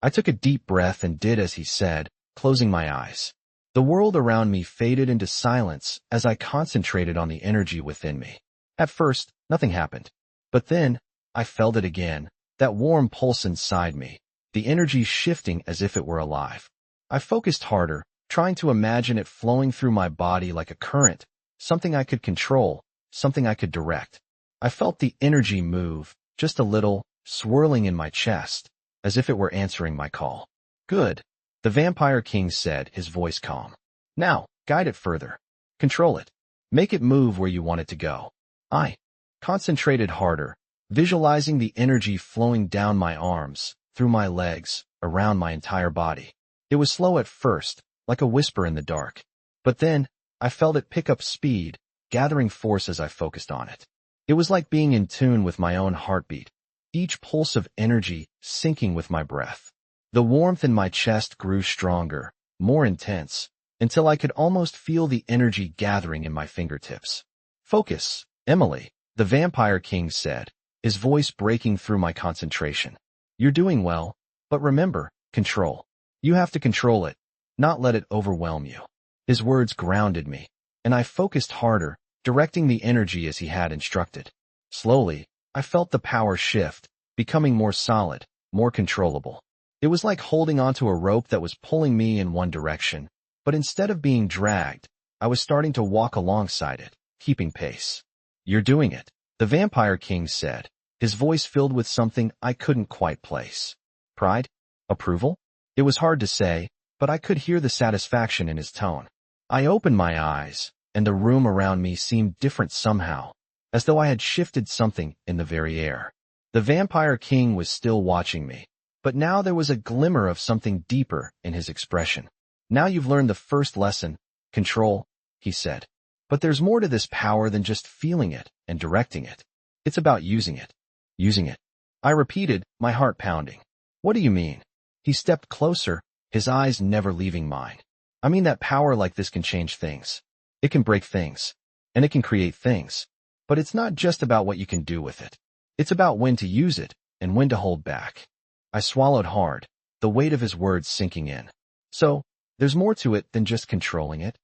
I took a deep breath and did as he said, closing my eyes. The world around me faded into silence as I concentrated on the energy within me. At first, nothing happened. But then, I felt it again, that warm pulse inside me, the energy shifting as if it were alive. I focused harder, trying to imagine it flowing through my body like a current, something I could control, something I could direct. I felt the energy move, just a little, swirling in my chest, as if it were answering my call. "Good," the Vampire King said, his voice calm. "Now, guide it further. Control it. Make it move where you want it to go." I concentrated harder, visualizing the energy flowing down my arms, through my legs, around my entire body. It was slow at first, like a whisper in the dark. But then, I felt it pick up speed, gathering force as I focused on it. It was like being in tune with my own heartbeat, each pulse of energy syncing with my breath. The warmth in my chest grew stronger, more intense, until I could almost feel the energy gathering in my fingertips. "Focus, Emily," the Vampire King said, his voice breaking through my concentration. "You're doing well, but remember, control. You have to control it, not let it overwhelm you." His words grounded me, and I focused harder, directing the energy as he had instructed. Slowly, I felt the power shift, becoming more solid, more controllable. It was like holding onto a rope that was pulling me in one direction, but instead of being dragged, I was starting to walk alongside it, keeping pace. "You're doing it," the Vampire King said, his voice filled with something I couldn't quite place. Pride? Approval? It was hard to say, but I could hear the satisfaction in his tone. I opened my eyes, and the room around me seemed different somehow, as though I had shifted something in the very air. The Vampire King was still watching me, but now there was a glimmer of something deeper in his expression. "Now you've learned the first lesson, control," he said. "But there's more to this power than just feeling it and directing it. It's about using it. Using it." I repeated, my heart pounding. "What do you mean?" He stepped closer, his eyes never leaving mine. "I mean that power like this can change things. It can break things. And it can create things. But it's not just about what you can do with it. It's about when to use it and when to hold back." I swallowed hard, the weight of his words sinking in. "So, There's more to it than just controlling it.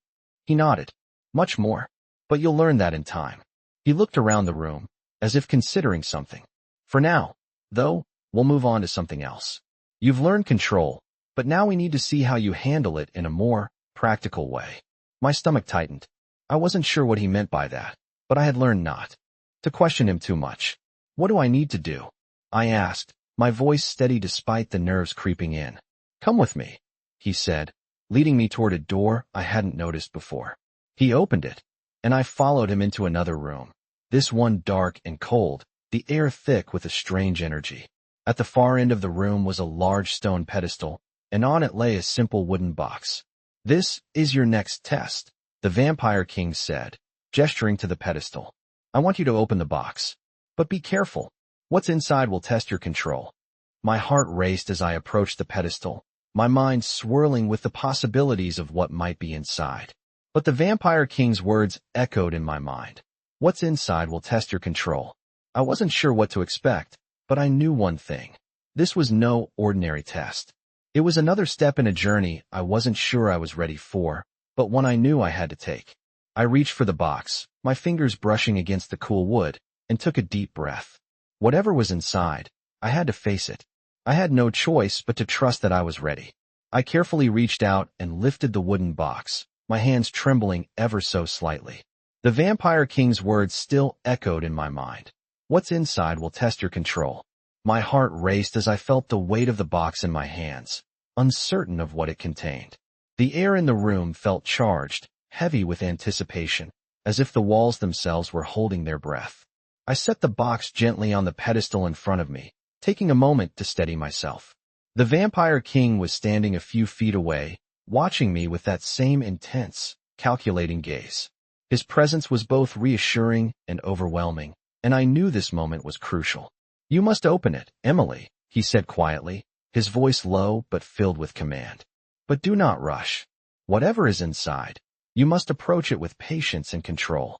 He nodded. Much more. But you'll learn that in time. He looked around the room, as if considering something. For now, though, we'll move on to something else. You've learned control, but now we need to see how you handle it in a more practical way. My stomach tightened. I wasn't sure what he meant by that, but I had learned not to question him too much. What do I need to do? I asked, my voice steady despite the nerves creeping in. Come with me, he said, leading me toward a door I hadn't noticed before. He opened it, and I followed him into another room. This one dark and cold, the air thick with a strange energy. At the far end of the room was a large stone pedestal, and on it lay a simple wooden box. This is your next test, the Vampire King said, gesturing to the pedestal. I want you to open the box. But be careful. What's inside will test your control. My heart raced as I approached the pedestal, my mind swirling with the possibilities of what might be inside. But the Vampire King's words echoed in my mind. What's inside will test your control. I wasn't sure what to expect, but I knew one thing. This was no ordinary test. It was another step in a journey I wasn't sure I was ready for, but one I knew I had to take. I reached for the box, my fingers brushing against the cool wood, and took a deep breath. Whatever was inside, I had to face it. I had no choice but to trust that I was ready. I carefully reached out and lifted the wooden box, my hands trembling ever so slightly. The Vampire King's words still echoed in my mind. What's inside will test your control. My heart raced as I felt the weight of the box in my hands, uncertain of what it contained. The air in the room felt charged, heavy with anticipation, as if the walls themselves were holding their breath. I set the box gently on the pedestal in front of me, taking a moment to steady myself. The Vampire King was standing a few feet away, watching me with that same intense, calculating gaze. His presence was both reassuring and overwhelming, and I knew this moment was crucial. You must open it, Emily, he said quietly, his voice low but filled with command. But do not rush. Whatever is inside, you must approach it with patience and control.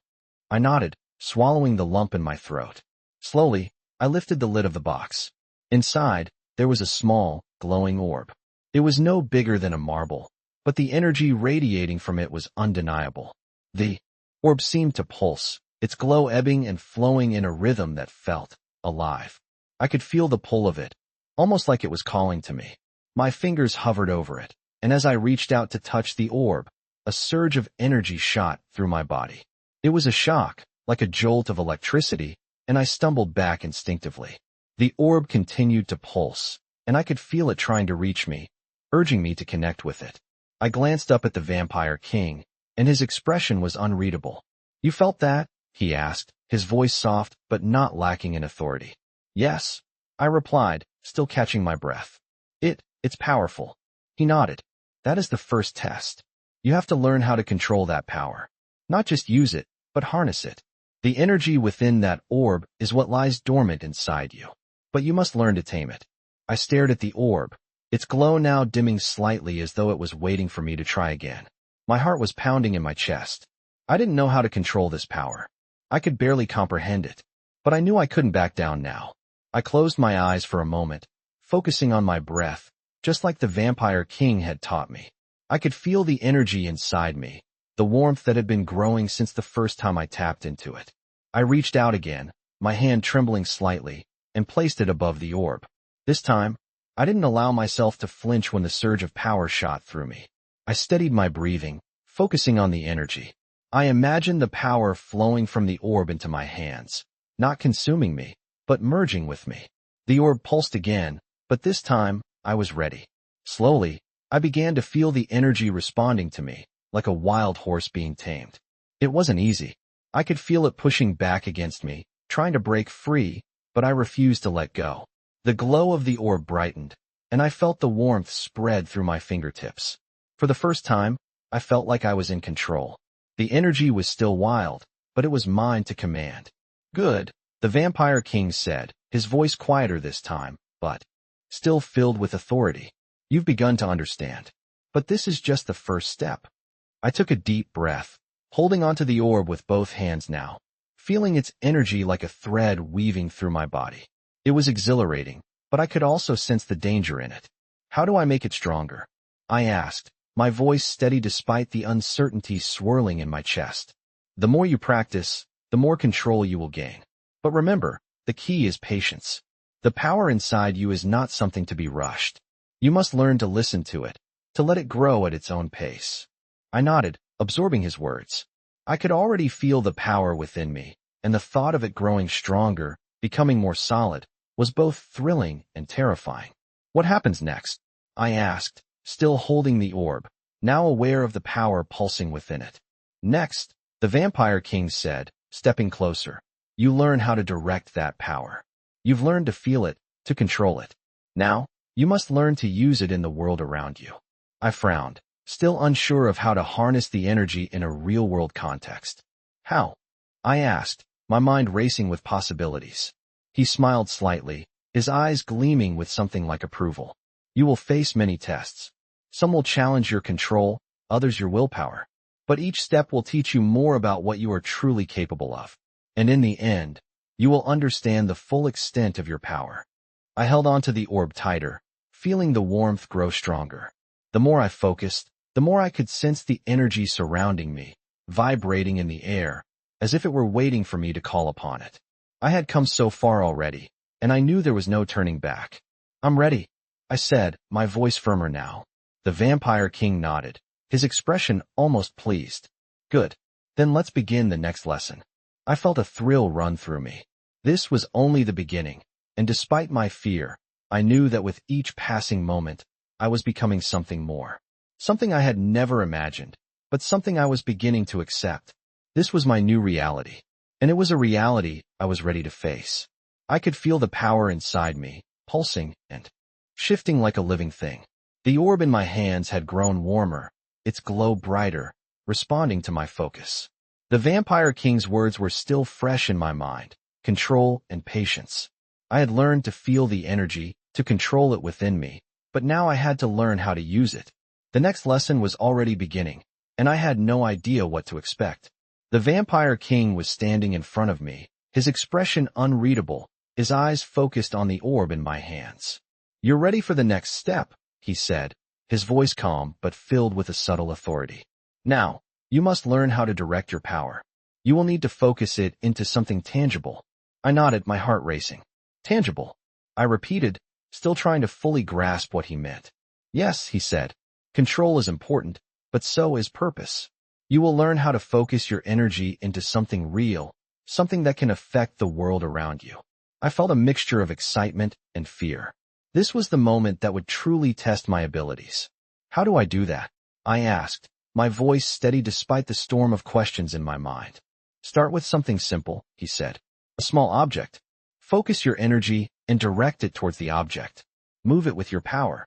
I nodded, swallowing the lump in my throat. Slowly, I lifted the lid of the box. Inside, there was a small, glowing orb. It was no bigger than a marble, but the energy radiating from it was undeniable. The orb seemed to pulse, its glow ebbing and flowing in a rhythm that felt alive. I could feel the pull of it, almost like it was calling to me. My fingers hovered over it, and as I reached out to touch the orb, a surge of energy shot through my body. It was a shock, like a jolt of electricity, and I stumbled back instinctively. The orb continued to pulse, and I could feel it trying to reach me, urging me to connect with it. I glanced up at the Vampire King, and his expression was unreadable. You felt that? He asked, his voice soft but not lacking in authority. Yes, I replied, still catching my breath. It's powerful. He nodded. That is the first test. You have to learn how to control that power. Not just use it, but harness it. The energy within that orb is what lies dormant inside you. But you must learn to tame it. I stared at the orb, its glow now dimming slightly as though it was waiting for me to try again. My heart was pounding in my chest. I didn't know how to control this power. I could barely comprehend it, but I knew I couldn't back down now. I closed my eyes for a moment, focusing on my breath, just like the Vampire King had taught me. I could feel the energy inside me, the warmth that had been growing since the first time I tapped into it. I reached out again, my hand trembling slightly, and placed it above the orb. This time, I didn't allow myself to flinch when the surge of power shot through me. I steadied my breathing, focusing on the energy. I imagined the power flowing from the orb into my hands, not consuming me, but merging with me. The orb pulsed again, but this time, I was ready. Slowly, I began to feel the energy responding to me, like a wild horse being tamed. It wasn't easy. I could feel it pushing back against me, trying to break free, but I refused to let go. The glow of the orb brightened, and I felt the warmth spread through my fingertips. For the first time, I felt like I was in control. The energy was still wild, but it was mine to command. Good, the Vampire King said, his voice quieter this time, but still filled with authority. You've begun to understand. But this is just the first step. I took a deep breath, holding onto the orb with both hands now, feeling its energy like a thread weaving through my body. It was exhilarating, but I could also sense the danger in it. How do I make it stronger? I asked, my voice steady despite the uncertainty swirling in my chest. The more you practice, the more control you will gain. But remember, the key is patience. The power inside you is not something to be rushed. You must learn to listen to it, to let it grow at its own pace. I nodded, absorbing his words. I could already feel the power within me, and the thought of it growing stronger, becoming more solid, was both thrilling and terrifying. What happens next? I asked, still holding the orb, now aware of the power pulsing within it. Next, the Vampire King said, stepping closer, you learn how to direct that power. You've learned to feel it, to control it. Now, you must learn to use it in the world around you. I frowned, still unsure of how to harness the energy in a real-world context. How? I asked, my mind racing with possibilities. He smiled slightly, his eyes gleaming with something like approval. You will face many tests. Some will challenge your control, others your willpower. But each step will teach you more about what you are truly capable of. And in the end, you will understand the full extent of your power. I held onto the orb tighter, feeling the warmth grow stronger. The more I focused, the more I could sense the energy surrounding me, vibrating in the air, as if it were waiting for me to call upon it. I had come so far already, and I knew there was no turning back. I'm ready, I said, my voice firmer now. The Vampire King nodded, his expression almost pleased. Good. Then let's begin the next lesson. I felt a thrill run through me. This was only the beginning, and despite my fear, I knew that with each passing moment, I was becoming something more. Something I had never imagined, but something I was beginning to accept. This was my new reality, and it was a reality I was ready to face. I could feel the power inside me, pulsing and shifting like a living thing. The orb in my hands had grown warmer, its glow brighter, responding to my focus. The Vampire King's words were still fresh in my mind, control and patience. I had learned to feel the energy, to control it within me, but now I had to learn how to use it. The next lesson was already beginning, and I had no idea what to expect. The Vampire King was standing in front of me, his expression unreadable, his eyes focused on the orb in my hands. You're ready for the next step, he said, his voice calm but filled with a subtle authority. Now, you must learn how to direct your power. You will need to focus it into something tangible. I nodded, my heart racing. Tangible, I repeated, still trying to fully grasp what he meant. Yes, he said. Control is important, but so is purpose. You will learn how to focus your energy into something real, something that can affect the world around you. I felt a mixture of excitement and fear. This was the moment that would truly test my abilities. How do I do that? I asked, my voice steady despite the storm of questions in my mind. Start with something simple, he said. A small object. Focus your energy and direct it towards the object. Move it with your power.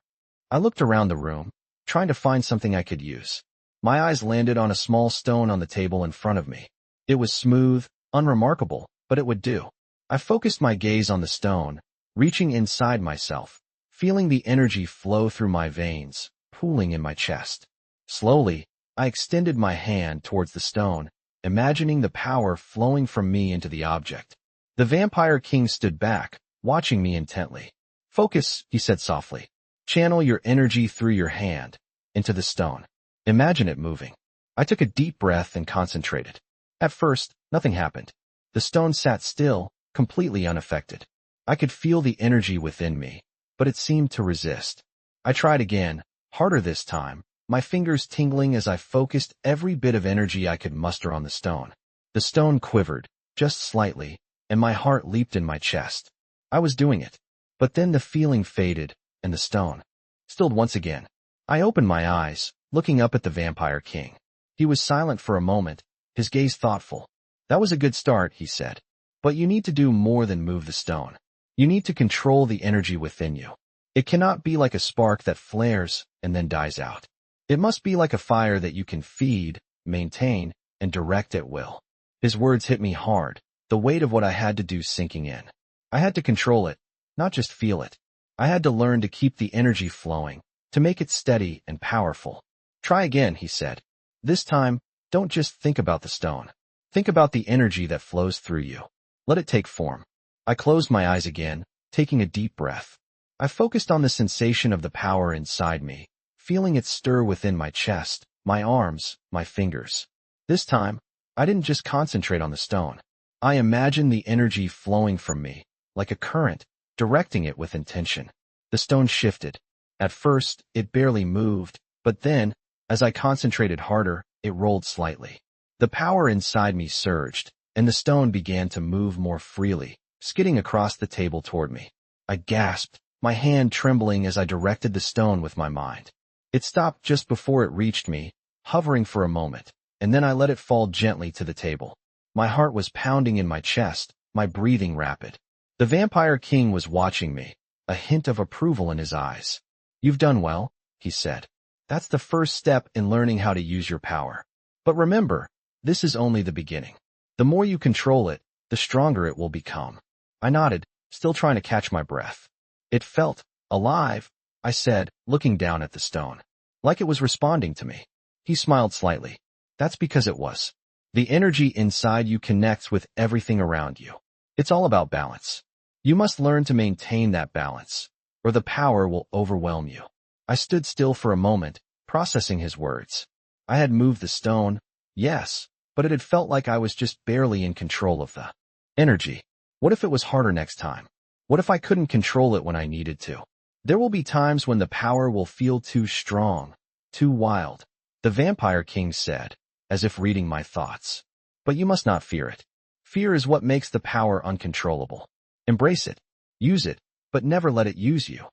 I looked around the room, trying to find something I could use. My eyes landed on a small stone on the table in front of me. It was smooth, unremarkable, but it would do. I focused my gaze on the stone, reaching inside myself, feeling the energy flow through my veins, pooling in my chest. Slowly, I extended my hand towards the stone, imagining the power flowing from me into the object. The Vampire King stood back, watching me intently. Focus, he said softly. Channel your energy through your hand, into the stone. Imagine it moving. I took a deep breath and concentrated. At first, nothing happened. The stone sat still, completely unaffected. I could feel the energy within me, but it seemed to resist. I tried again, harder this time, my fingers tingling as I focused every bit of energy I could muster on the stone. The stone quivered, just slightly, and my heart leaped in my chest. I was doing it. But then the feeling faded, and the stone stilled once again. I opened my eyes, looking up at the Vampire King. He was silent for a moment, his gaze thoughtful. That was a good start, he said. But you need to do more than move the stone. You need to control the energy within you. It cannot be like a spark that flares and then dies out. It must be like a fire that you can feed, maintain, and direct at will. His words hit me hard, the weight of what I had to do sinking in. I had to control it, not just feel it. I had to learn to keep the energy flowing, to make it steady and powerful. Try again, he said. This time, don't just think about the stone. Think about the energy that flows through you. Let it take form. I closed my eyes again, taking a deep breath. I focused on the sensation of the power inside me, feeling it stir within my chest, my arms, my fingers. This time, I didn't just concentrate on the stone. I imagined the energy flowing from me, like a current, directing it with intention. The stone shifted. At first, it barely moved, but then, as I concentrated harder, it rolled slightly. The power inside me surged, and the stone began to move more freely, skidding across the table toward me. I gasped, my hand trembling as I directed the stone with my mind. It stopped just before it reached me, hovering for a moment, and then I let it fall gently to the table. My heart was pounding in my chest, my breathing rapid. The Vampire King was watching me, a hint of approval in his eyes. "You've done well," he said. "That's the first step in learning how to use your power. But remember, this is only the beginning. The more you control it, the stronger it will become." I nodded, still trying to catch my breath. "It felt alive," I said, looking down at the stone. "Like it was responding to me." He smiled slightly. "That's because it was. The energy inside you connects with everything around you. It's all about balance. You must learn to maintain that balance, or the power will overwhelm you." I stood still for a moment, processing his words. I had moved the stone, yes, but it had felt like I was just barely in control of the energy. What if it was harder next time? What if I couldn't control it when I needed to? There will be times when the power will feel too strong, too wild, the Vampire King said, as if reading my thoughts. But you must not fear it. Fear is what makes the power uncontrollable. Embrace it, use it, but never let it use you.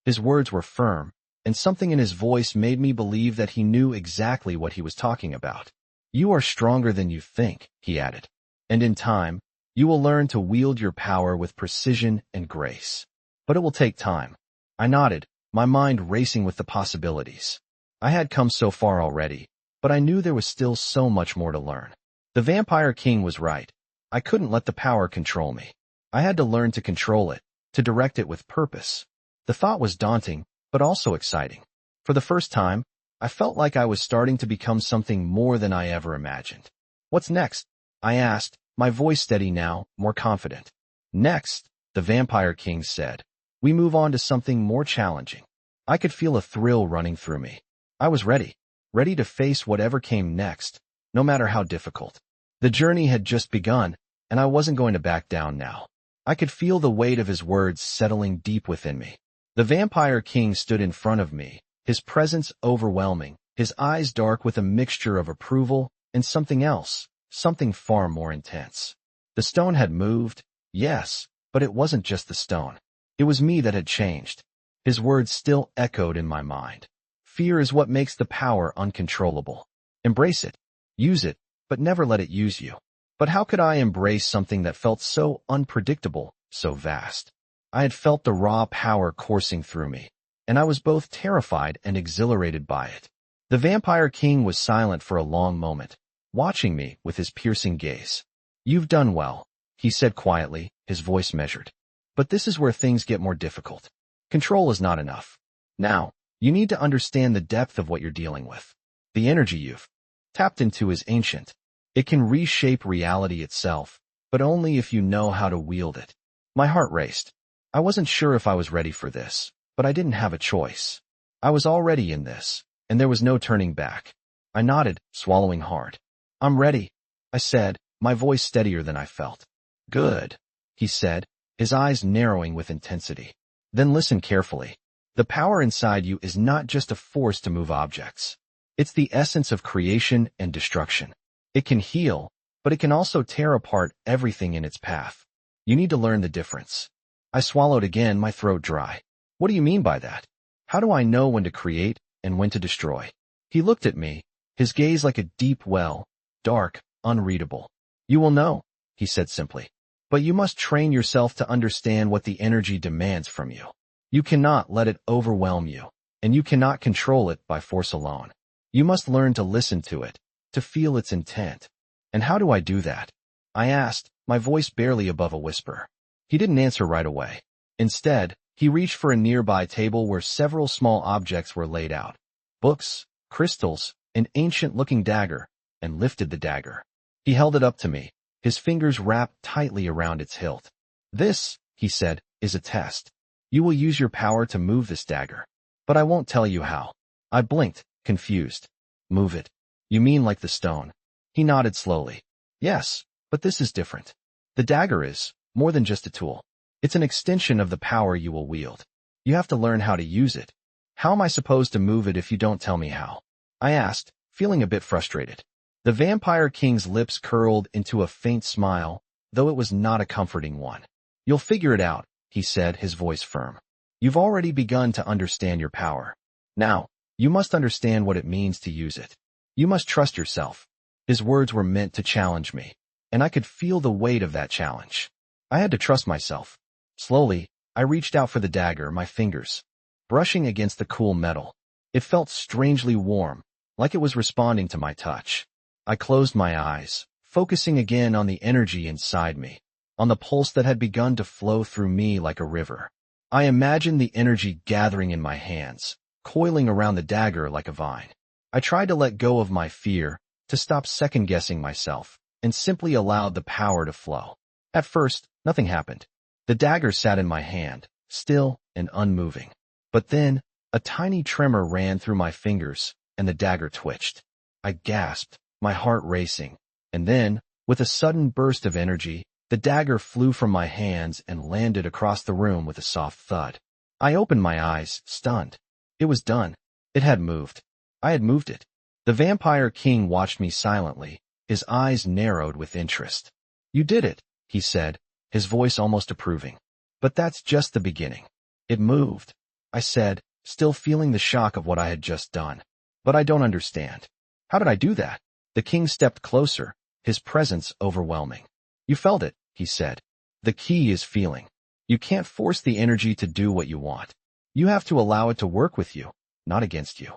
His words were firm, and something in his voice made me believe that he knew exactly what he was talking about. "You are stronger than you think," he added. "And in time, you will learn to wield your power with precision and grace. But it will take time." I nodded, my mind racing with the possibilities. I had come so far already, but I knew there was still so much more to learn. The Vampire King was right. I couldn't let the power control me. I had to learn to control it, to direct it with purpose. The thought was daunting, but also exciting. For the first time, I felt like I was starting to become something more than I ever imagined. "What's next?" I asked, my voice steady now, more confident. "Next," the Vampire King said, "we move on to something more challenging." I could feel a thrill running through me. I was ready to face whatever came next, no matter how difficult. The journey had just begun, and I wasn't going to back down now. I could feel the weight of his words settling deep within me. The Vampire King stood in front of me, his presence overwhelming, his eyes dark with a mixture of approval and something else, something far more intense. The stone had moved, yes, but it wasn't just the stone. It was me that had changed. His words still echoed in my mind. "Fear is what makes the power uncontrollable. Embrace it, use it, but never let it use you." But how could I embrace something that felt so unpredictable, so vast? I had felt the raw power coursing through me, and I was both terrified and exhilarated by it. The Vampire King was silent for a long moment, watching me with his piercing gaze. "You've done well," he said quietly, his voice measured. "But this is where things get more difficult. Control is not enough. Now, you need to understand the depth of what you're dealing with. The energy you've tapped into is ancient. It can reshape reality itself, but only if you know how to wield it." My heart raced. I wasn't sure if I was ready for this, but I didn't have a choice. I was already in this, and there was no turning back. I nodded, swallowing hard. "I'm ready," I said, my voice steadier than I felt. "Good," he said, his eyes narrowing with intensity. "Then listen carefully. The power inside you is not just a force to move objects. It's the essence of creation and destruction. It can heal, but it can also tear apart everything in its path. You need to learn the difference." I swallowed again, my throat dry. "What do you mean by that? How do I know when to create and when to destroy?" He looked at me, his gaze like a deep well, dark, unreadable. "You will know," he said simply. "But you must train yourself to understand what the energy demands from you. You cannot let it overwhelm you, and you cannot control it by force alone. You must learn to listen to it, to feel its intent." "And how do I do that?" I asked, my voice barely above a whisper. He didn't answer right away. Instead, he reached for a nearby table where several small objects were laid out. Books, crystals, an ancient-looking dagger, and lifted the dagger. He held it up to me, his fingers wrapped tightly around its hilt. "This," he said, "is a test. You will use your power to move this dagger. But I won't tell you how. I blinked, confused. Move it. You mean like the stone? He nodded slowly. Yes, but this is different. The dagger is more than just a tool. It's an extension of the power you will wield. You have to learn how to use it. How am I supposed to move it if you don't tell me how? I asked, feeling a bit frustrated. The Vampire King's lips curled into a faint smile, though it was not a comforting one. You'll figure it out, he said, his voice firm. You've already begun to understand your power. Now, you must understand what it means to use it. You must trust yourself. His words were meant to challenge me, and I could feel the weight of that challenge. I had to trust myself. Slowly, I reached out for the dagger, my fingers brushing against the cool metal. It felt strangely warm, like it was responding to my touch. I closed my eyes, focusing again on the energy inside me, on the pulse that had begun to flow through me like a river. I imagined the energy gathering in my hands, coiling around the dagger like a vine. I tried to let go of my fear, to stop second-guessing myself, and simply allowed the power to flow. At first, nothing happened. The dagger sat in my hand, still and unmoving. But then, a tiny tremor ran through my fingers, and the dagger twitched. I gasped, my heart racing, and then, with a sudden burst of energy, the dagger flew from my hands and landed across the room with a soft thud. I opened my eyes, stunned. It was done. It had moved. I had moved it. The Vampire King watched me silently, his eyes narrowed with interest. You did it, he said, his voice almost approving. But that's just the beginning. It moved, I said, still feeling the shock of what I had just done. But I don't understand. How did I do that? The king stepped closer, his presence overwhelming. You felt it, he said. The key is feeling. You can't force the energy to do what you want. You have to allow it to work with you, not against you.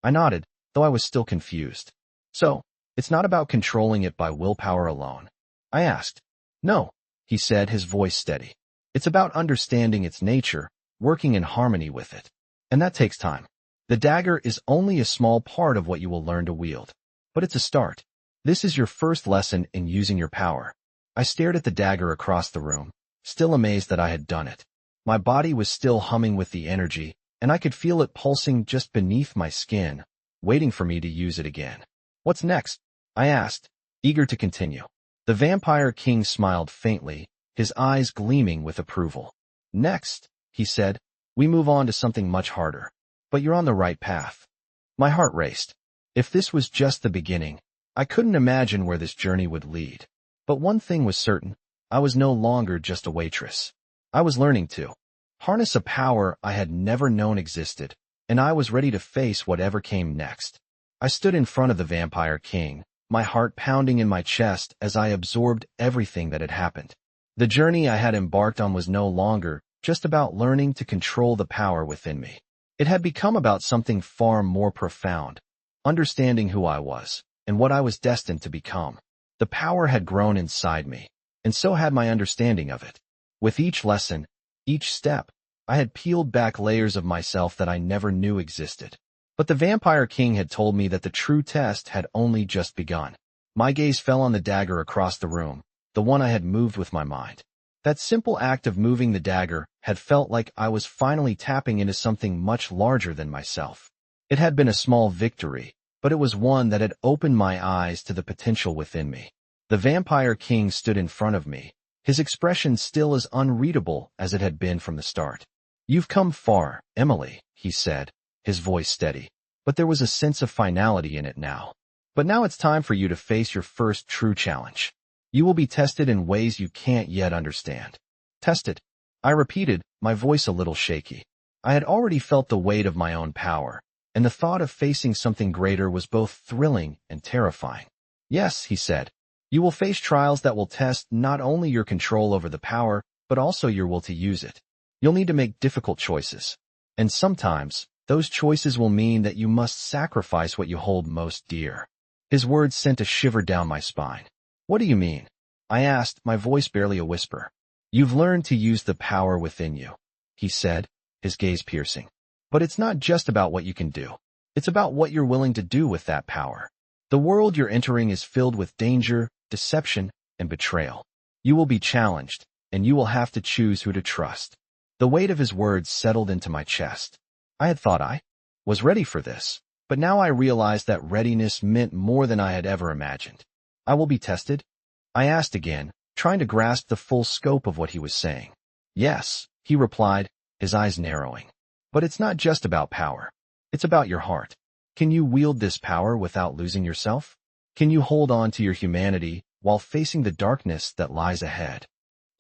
I nodded, though I was still confused. So, it's not about controlling it by willpower alone? I asked. No, he said, his voice steady. It's about understanding its nature, working in harmony with it. And that takes time. The dagger is only a small part of what you will learn to wield. But it's a start. This is your first lesson in using your power. I stared at the dagger across the room, still amazed that I had done it. My body was still humming with the energy, and I could feel it pulsing just beneath my skin, waiting for me to use it again. What's next? I asked, eager to continue. The Vampire King smiled faintly, his eyes gleaming with approval. Next, he said, we move on to something much harder. But you're on the right path. My heart raced. If this was just the beginning, I couldn't imagine where this journey would lead. But one thing was certain, I was no longer just a waitress. I was learning to harness a power I had never known existed, and I was ready to face whatever came next. I stood in front of the Vampire King, my heart pounding in my chest as I absorbed everything that had happened. The journey I had embarked on was no longer just about learning to control the power within me. It had become about something far more profound, understanding who I was and what I was destined to become. The power had grown inside me, and so had my understanding of it. With each lesson, each step, I had peeled back layers of myself that I never knew existed. But the Vampire King had told me that the true test had only just begun. My gaze fell on the dagger across the room, the one I had moved with my mind. That simple act of moving the dagger had felt like I was finally tapping into something much larger than myself. It had been a small victory, but it was one that had opened my eyes to the potential within me. The Vampire King stood in front of me, his expression still as unreadable as it had been from the start. You've come far, Emily, he said, his voice steady, but there was a sense of finality in it now. But now it's time for you to face your first true challenge. You will be tested in ways you can't yet understand. Tested, I repeated, my voice a little shaky. I had already felt the weight of my own power, and the thought of facing something greater was both thrilling and terrifying. Yes, he said, you will face trials that will test not only your control over the power, but also your will to use it. You'll need to make difficult choices. And sometimes, those choices will mean that you must sacrifice what you hold most dear. His words sent a shiver down my spine. What do you mean? I asked, my voice barely a whisper. You've learned to use the power within you, he said, his gaze piercing. But it's not just about what you can do. It's about what you're willing to do with that power. The world you're entering is filled with danger, deception, and betrayal. You will be challenged, and you will have to choose who to trust. The weight of his words settled into my chest. I had thought I was ready for this, but now I realized that readiness meant more than I had ever imagined. I will be tested? I asked again, trying to grasp the full scope of what he was saying. Yes, he replied, his eyes narrowing. But it's not just about power. It's about your heart. Can you wield this power without losing yourself? Can you hold on to your humanity while facing the darkness that lies ahead?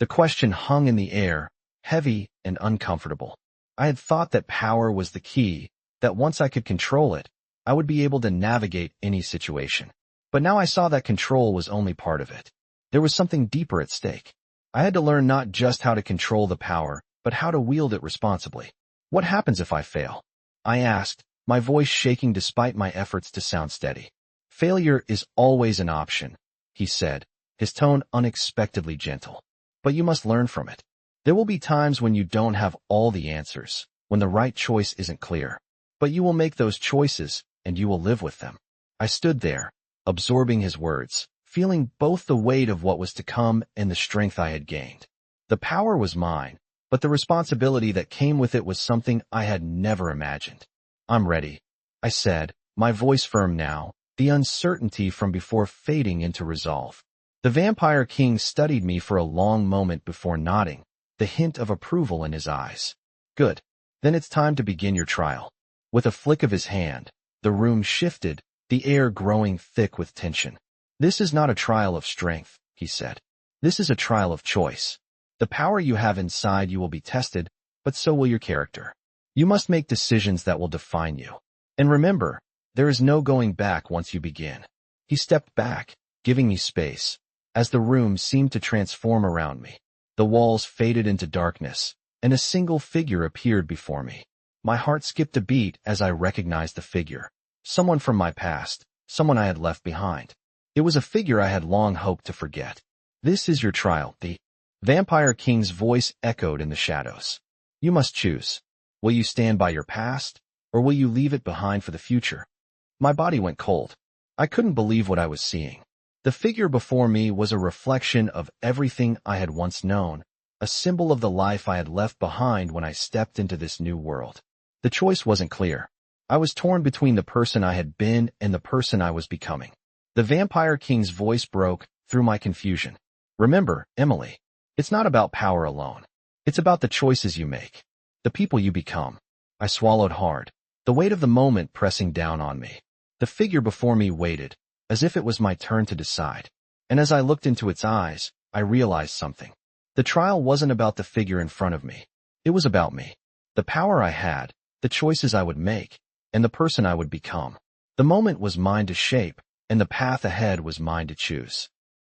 The question hung in the air, heavy and uncomfortable. I had thought that power was the key, that once I could control it, I would be able to navigate any situation. But now I saw that control was only part of it. There was something deeper at stake. I had to learn not just how to control the power, but how to wield it responsibly. What happens if I fail? I asked, my voice shaking despite my efforts to sound steady. Failure is always an option, he said, his tone unexpectedly gentle. But you must learn from it. There will be times when you don't have all the answers, when the right choice isn't clear. But you will make those choices, and you will live with them. I stood there, absorbing his words, feeling both the weight of what was to come and the strength I had gained. The power was mine, but the responsibility that came with it was something I had never imagined. I'm ready, I said, my voice firm now, the uncertainty from before fading into resolve. The Vampire King studied me for a long moment before nodding, the hint of approval in his eyes. Good. Then it's time to begin your trial. With a flick of his hand, the room shifted, the air growing thick with tension. This is not a trial of strength, he said. This is a trial of choice. The power you have inside you will be tested, but so will your character. You must make decisions that will define you. And remember, there is no going back once you begin. He stepped back, giving me space, as the room seemed to transform around me. The walls faded into darkness, and a single figure appeared before me. My heart skipped a beat as I recognized the figure. Someone from my past, someone I had left behind. It was a figure I had long hoped to forget. This is your trial, the Vampire King's voice echoed in the shadows. You must choose. Will you stand by your past, or will you leave it behind for the future? My body went cold. I couldn't believe what I was seeing. The figure before me was a reflection of everything I had once known, a symbol of the life I had left behind when I stepped into this new world. The choice wasn't clear. I was torn between the person I had been and the person I was becoming. The Vampire King's voice broke through my confusion. Remember, Emily, it's not about power alone. It's about the choices you make, the people you become. I swallowed hard, the weight of the moment pressing down on me. The figure before me waited, as if it was my turn to decide. And as I looked into its eyes, I realized something. The trial wasn't about the figure in front of me. It was about me. The power I had, the choices I would make, and the person I would become. The moment was mine to shape, and the path ahead was mine to choose.